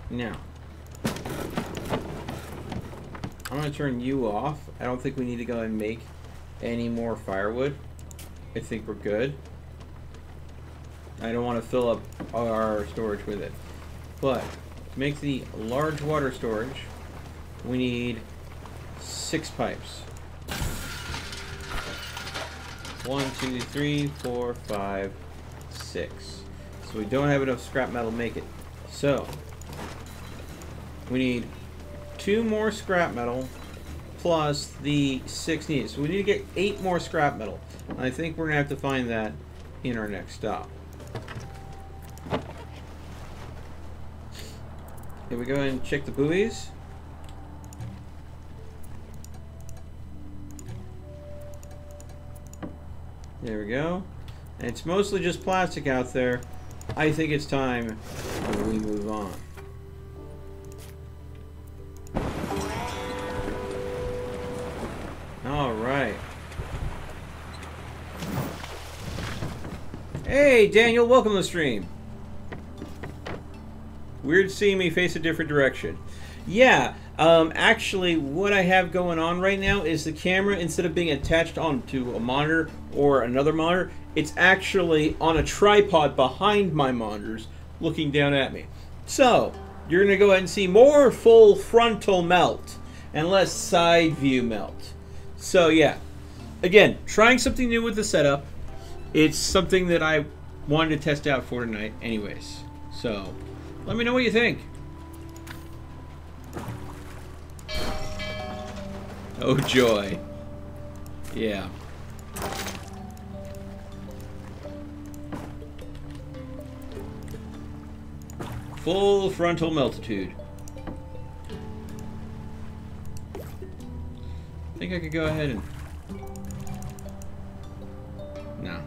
Now, I'm going to turn you off. I don't think we need to go and make any more firewood. I think we're good. I don't want to fill up our storage with it. But to make the large water storage, we need 6 pipes. 1, 2, 3, 4, 5, 6. So we don't have enough scrap metal to make it. So we need 2 more scrap metal plus the 6 needed. So we need to get 8 more scrap metal. And I think we're going to have to find that in our next stop. Here we go and check the buoys. There we go. And it's mostly just plastic out there. I think it's time that we move on. All right. Hey, Daniel, welcome to the stream. Weird seeing me face a different direction. Yeah, actually, what I have going on right now is the camera, instead of being attached onto a monitor or another monitor, it's actually on a tripod behind my monitors, looking down at me. So, you're going to go ahead and see more full frontal melt and less side view melt. So, yeah. Again, trying something new with the setup. It's something that I wanted to test out for tonight anyways. So, let me know what you think. Oh joy. Yeah. Full frontal meltitude. I think I could go ahead and... No.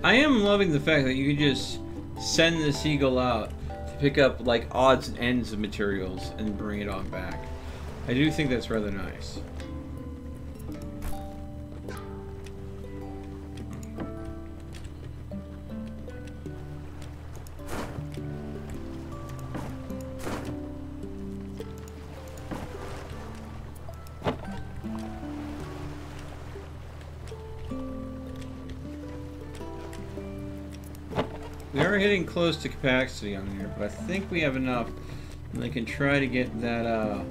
I am loving the fact that you can just send the seagull out to pick up like odds and ends of materials and bring it on back. I do think that's rather nice. We are getting close to capacity on here, but I think we have enough, and they can try to get that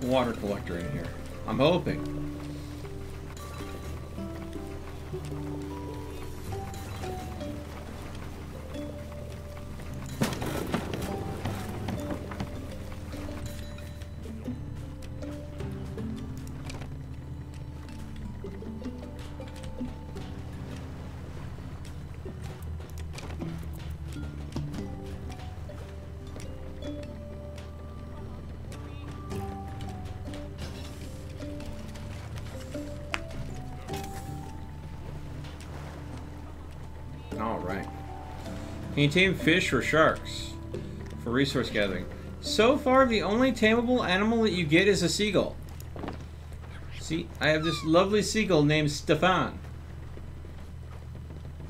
water collector in here. I'm hoping. Can you tame fish or sharks for resource gathering? So far, the only tameable animal that you get is a seagull. See, I have this lovely seagull named Stefan.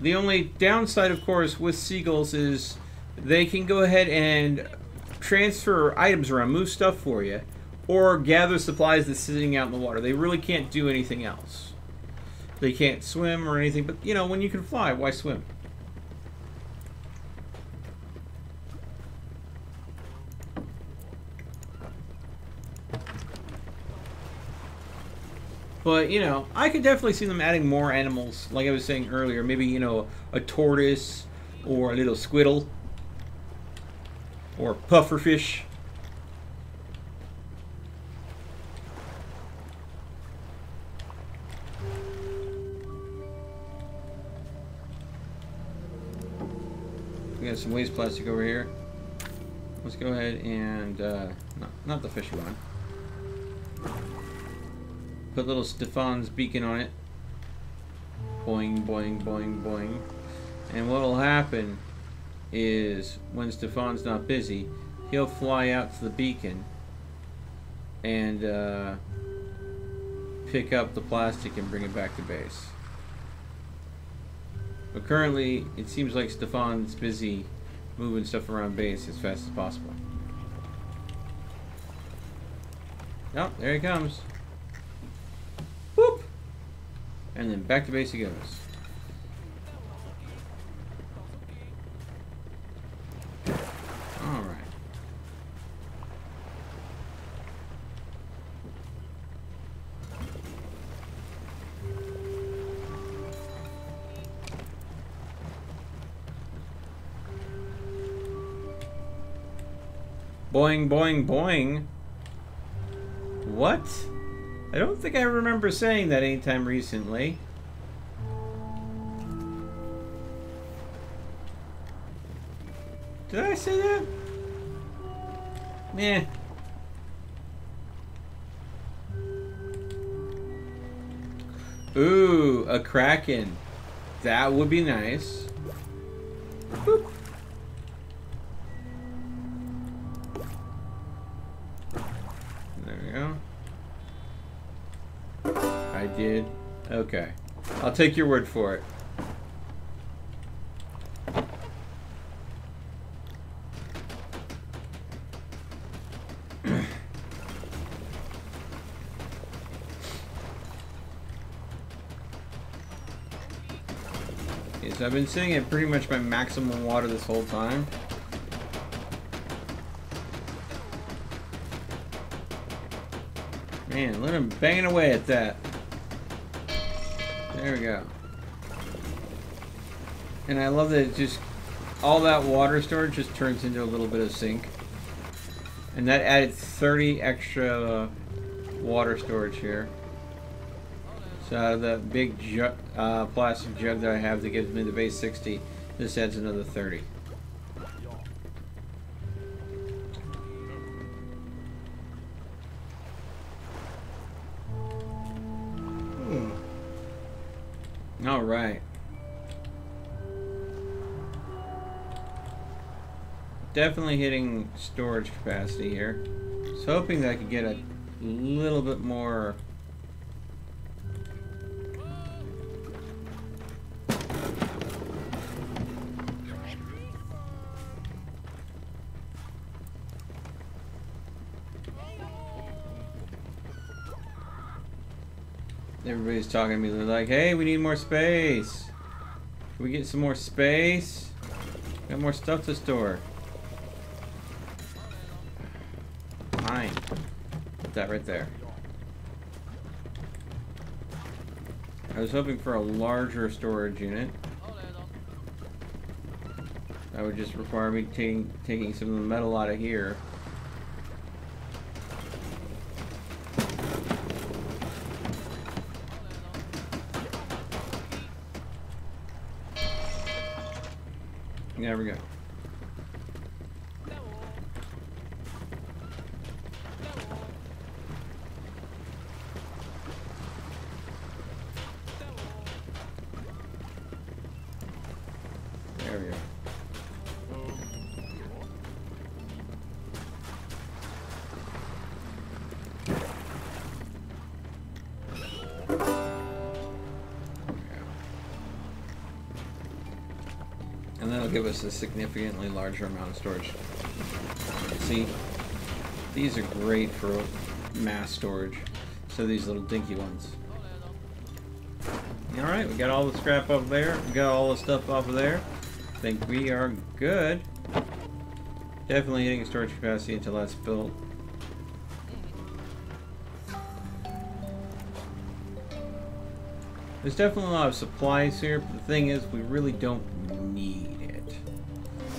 The only downside, of course, with seagulls is they can go ahead and transfer items around, move stuff for you, or gather supplies that's sitting out in the water. They really can't do anything else. They can't swim or anything, but you know, when you can fly, why swim? But, you know, I could definitely see them adding more animals, like I was saying earlier. Maybe, you know, a tortoise or a little squirrel or pufferfish. We got some waste plastic over here. Let's go ahead and, not the fish one. Put little Stefan's beacon on it. Boing, boing, boing, boing. And what will happen is, when Stefan's not busy, he'll fly out to the beacon and pick up the plastic and bring it back to base. But currently, it seems like Stefan's busy moving stuff around base as fast as possible. Oh, there he comes. Whoop! And then back to base he goes. Alright. Boing, boing, boing. What? I don't think I remember saying that anytime recently. Did I say that? Meh. Ooh, a kraken. That would be nice. Boop. There we go. I did. Okay. I'll take your word for it. Okay, so I've been sitting at pretty much my maximum water this whole time. Man, let him banging away at that. There we go. And I love that it just, all that water storage just turns into a little bit of sink. And that added 30 extra water storage here. So out of that big jug, plastic jug that I have that gives me the base 60, this adds another 30. All right. Definitely hitting storage capacity here. So hoping that I could get a little bit more. Everybody's talking to me. They're like, hey, we need more space. Can we get some more space? Got more stuff to store. Fine. Put that right there. I was hoping for a larger storage unit. That would just require me taking some of the metal out of here. There we go. There we go. give us a significantly larger amount of storage. See, these are great for mass storage. So these little dinky ones. Alright, we got all the scrap up there. We got all the stuff off of there. I think we are good. Definitely hitting storage capacity until that's built. There's definitely a lot of supplies here, but the thing is, we really don't need it.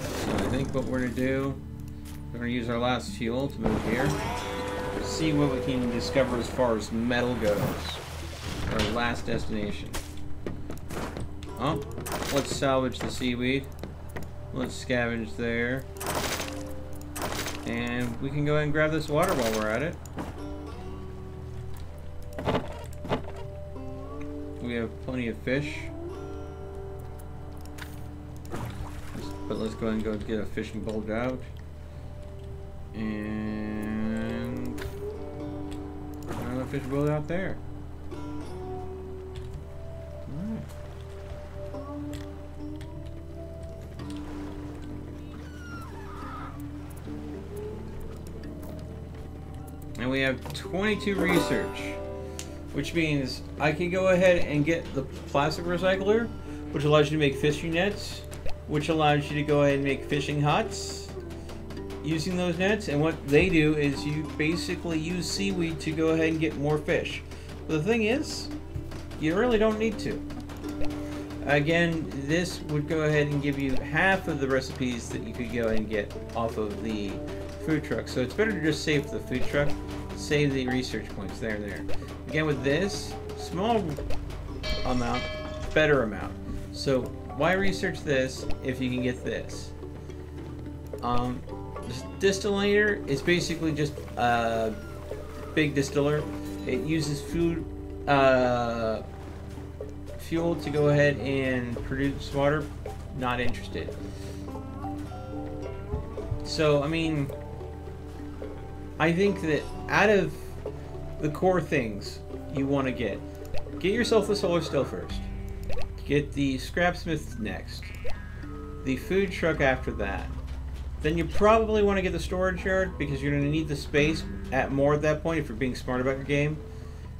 So I think what we're going to do, we're going to use our last fuel to move here. See what we can discover as far as metal goes. Our last destination. Oh, let's salvage the seaweed. Let's scavenge there. And we can go ahead and grab this water while we're at it. We have plenty of fish. But let's go ahead and go get a fishing boat out. And another fishing boat out there. Alright. And we have 22 research. Which means I can go ahead and get the plastic recycler, which allows you to make fishing nets, which allows you to go ahead and make fishing huts using those nets. And what they do is you basically use seaweed to go ahead and get more fish. But the thing is, you really don't need to. Again, this would go ahead and give you half of the recipes that you could go ahead and get off of the food truck. So it's better to just save the food truck, save the research points there and there. Again, with this, small amount, better amount. So why research this if you can get this? This distillator is basically just a big distiller. It uses food fuel to go ahead and produce water. Not interested. So, I mean, I think that out of the core things you want to get yourself the solar still first. Get the scrapsmith next. The food truck after that. Then you probably want to get the storage yard because you're going to need the space at that point if you're being smart about your game.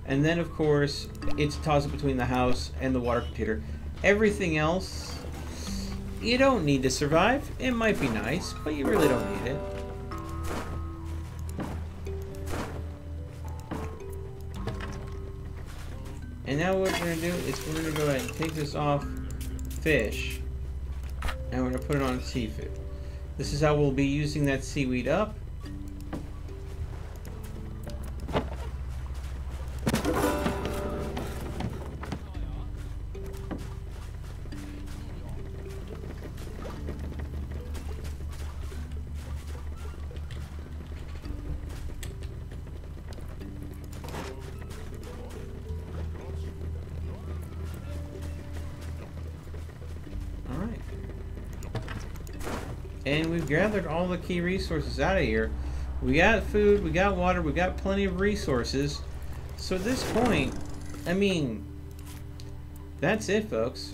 And then, of course, it's a toss-up between the house and the water container. Everything else, you don't need to survive. It might be nice, but you really don't need it. And now what we're going to do is we're going to go ahead and take this off fish, and we're going to put it on seafood. This is how we'll be using that seaweed up. And we've gathered all the key resources out of here. We got food, we got water, we got plenty of resources. So at this point, I mean, that's it, folks.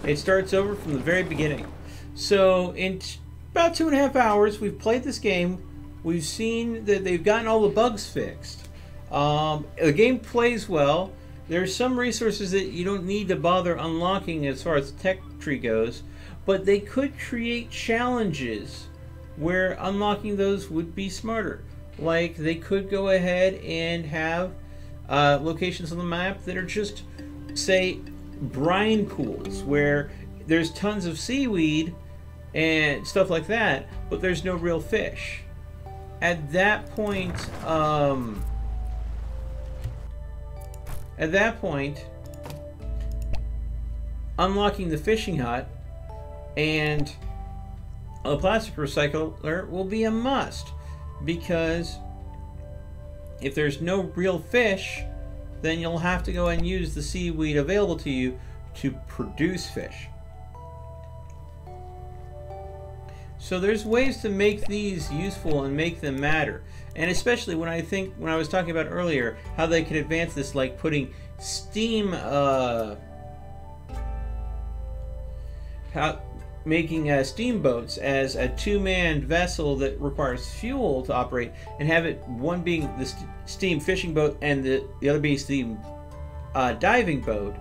It starts over from the very beginning. So in about 2.5 hours, we've played this game. We've seen that they've gotten all the bugs fixed. The game plays well. There's some resources that you don't need to bother unlocking as far as the tech tree goes. But they could create challenges where unlocking those would be smarter. Like they could go ahead and have locations on the map that are just, say, brine pools where there's tons of seaweed and stuff like that, but there's no real fish. At that point, unlocking the fishing hut and a plastic recycler will be a must, because if there's no real fish, then you'll have to go and use the seaweed available to you to produce fish. So there's ways to make these useful and make them matter. And especially when I was talking about earlier how they could advance this, like putting steam making steamboats as a two-man vessel that requires fuel to operate, and have it one being the steam fishing boat and the other being steam diving boat.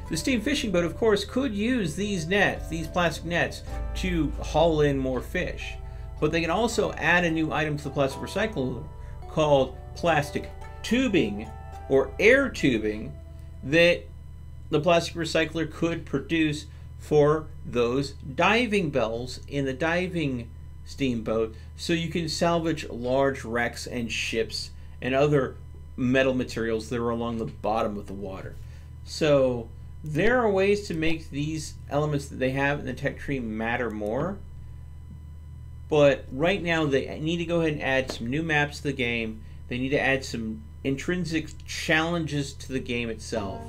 The steam fishing boat, of course, could use these nets, these plastic nets, to haul in more fish. But they can also add a new item to the plastic recycler called plastic tubing or air tubing that the plastic recycler could produce for those diving bells in the diving steamboat, so you can salvage large wrecks and ships and other metal materials that are along the bottom of the water. So there are ways to make these elements that they have in the tech tree matter more, but right now they need to go ahead and add some new maps to the game. They need to add some intrinsic challenges to the game itself,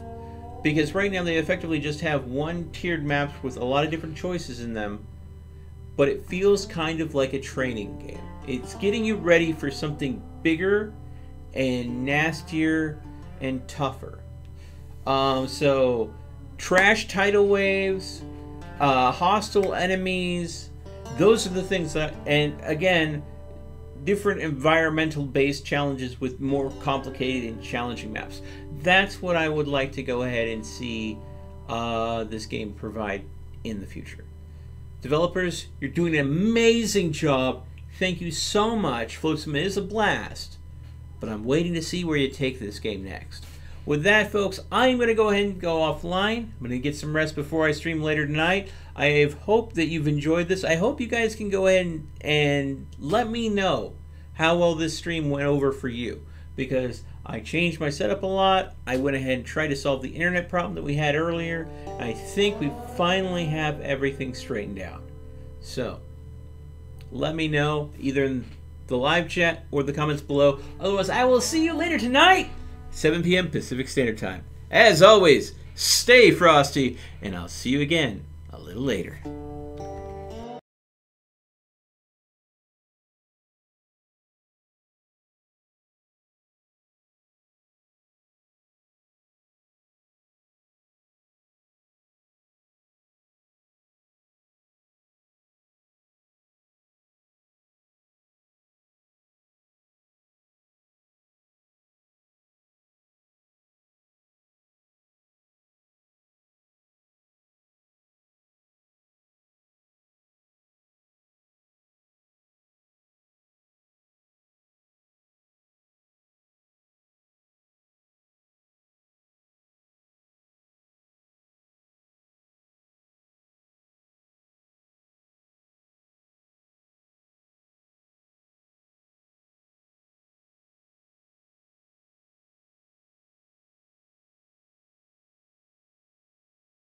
because right now they effectively just have one tiered maps with a lot of different choices in them, but it feels kind of like a training game. It's getting you ready for something bigger and nastier and tougher. So trash tidal waves, hostile enemies, those are the things that, and again, different environmental based challenges with more complicated and challenging maps. That's what I would like to go ahead and see this game provide in the future. Developers, you're doing an amazing job. Thank you so much. Flotsam is a blast, but I'm waiting to see where you take this game next. With that, folks, I'm going to go ahead and go offline. I'm going to get some rest before I stream later tonight. I hope that you've enjoyed this. I hope you guys can go ahead and let me know how well this stream went over for you, because I changed my setup a lot. I went ahead and tried to solve the internet problem that we had earlier. I think we finally have everything straightened out. So let me know either in the live chat or the comments below. Otherwise, I will see you later tonight, 7 p.m. Pacific Standard Time. As always, stay frosty, and I'll see you again a little later.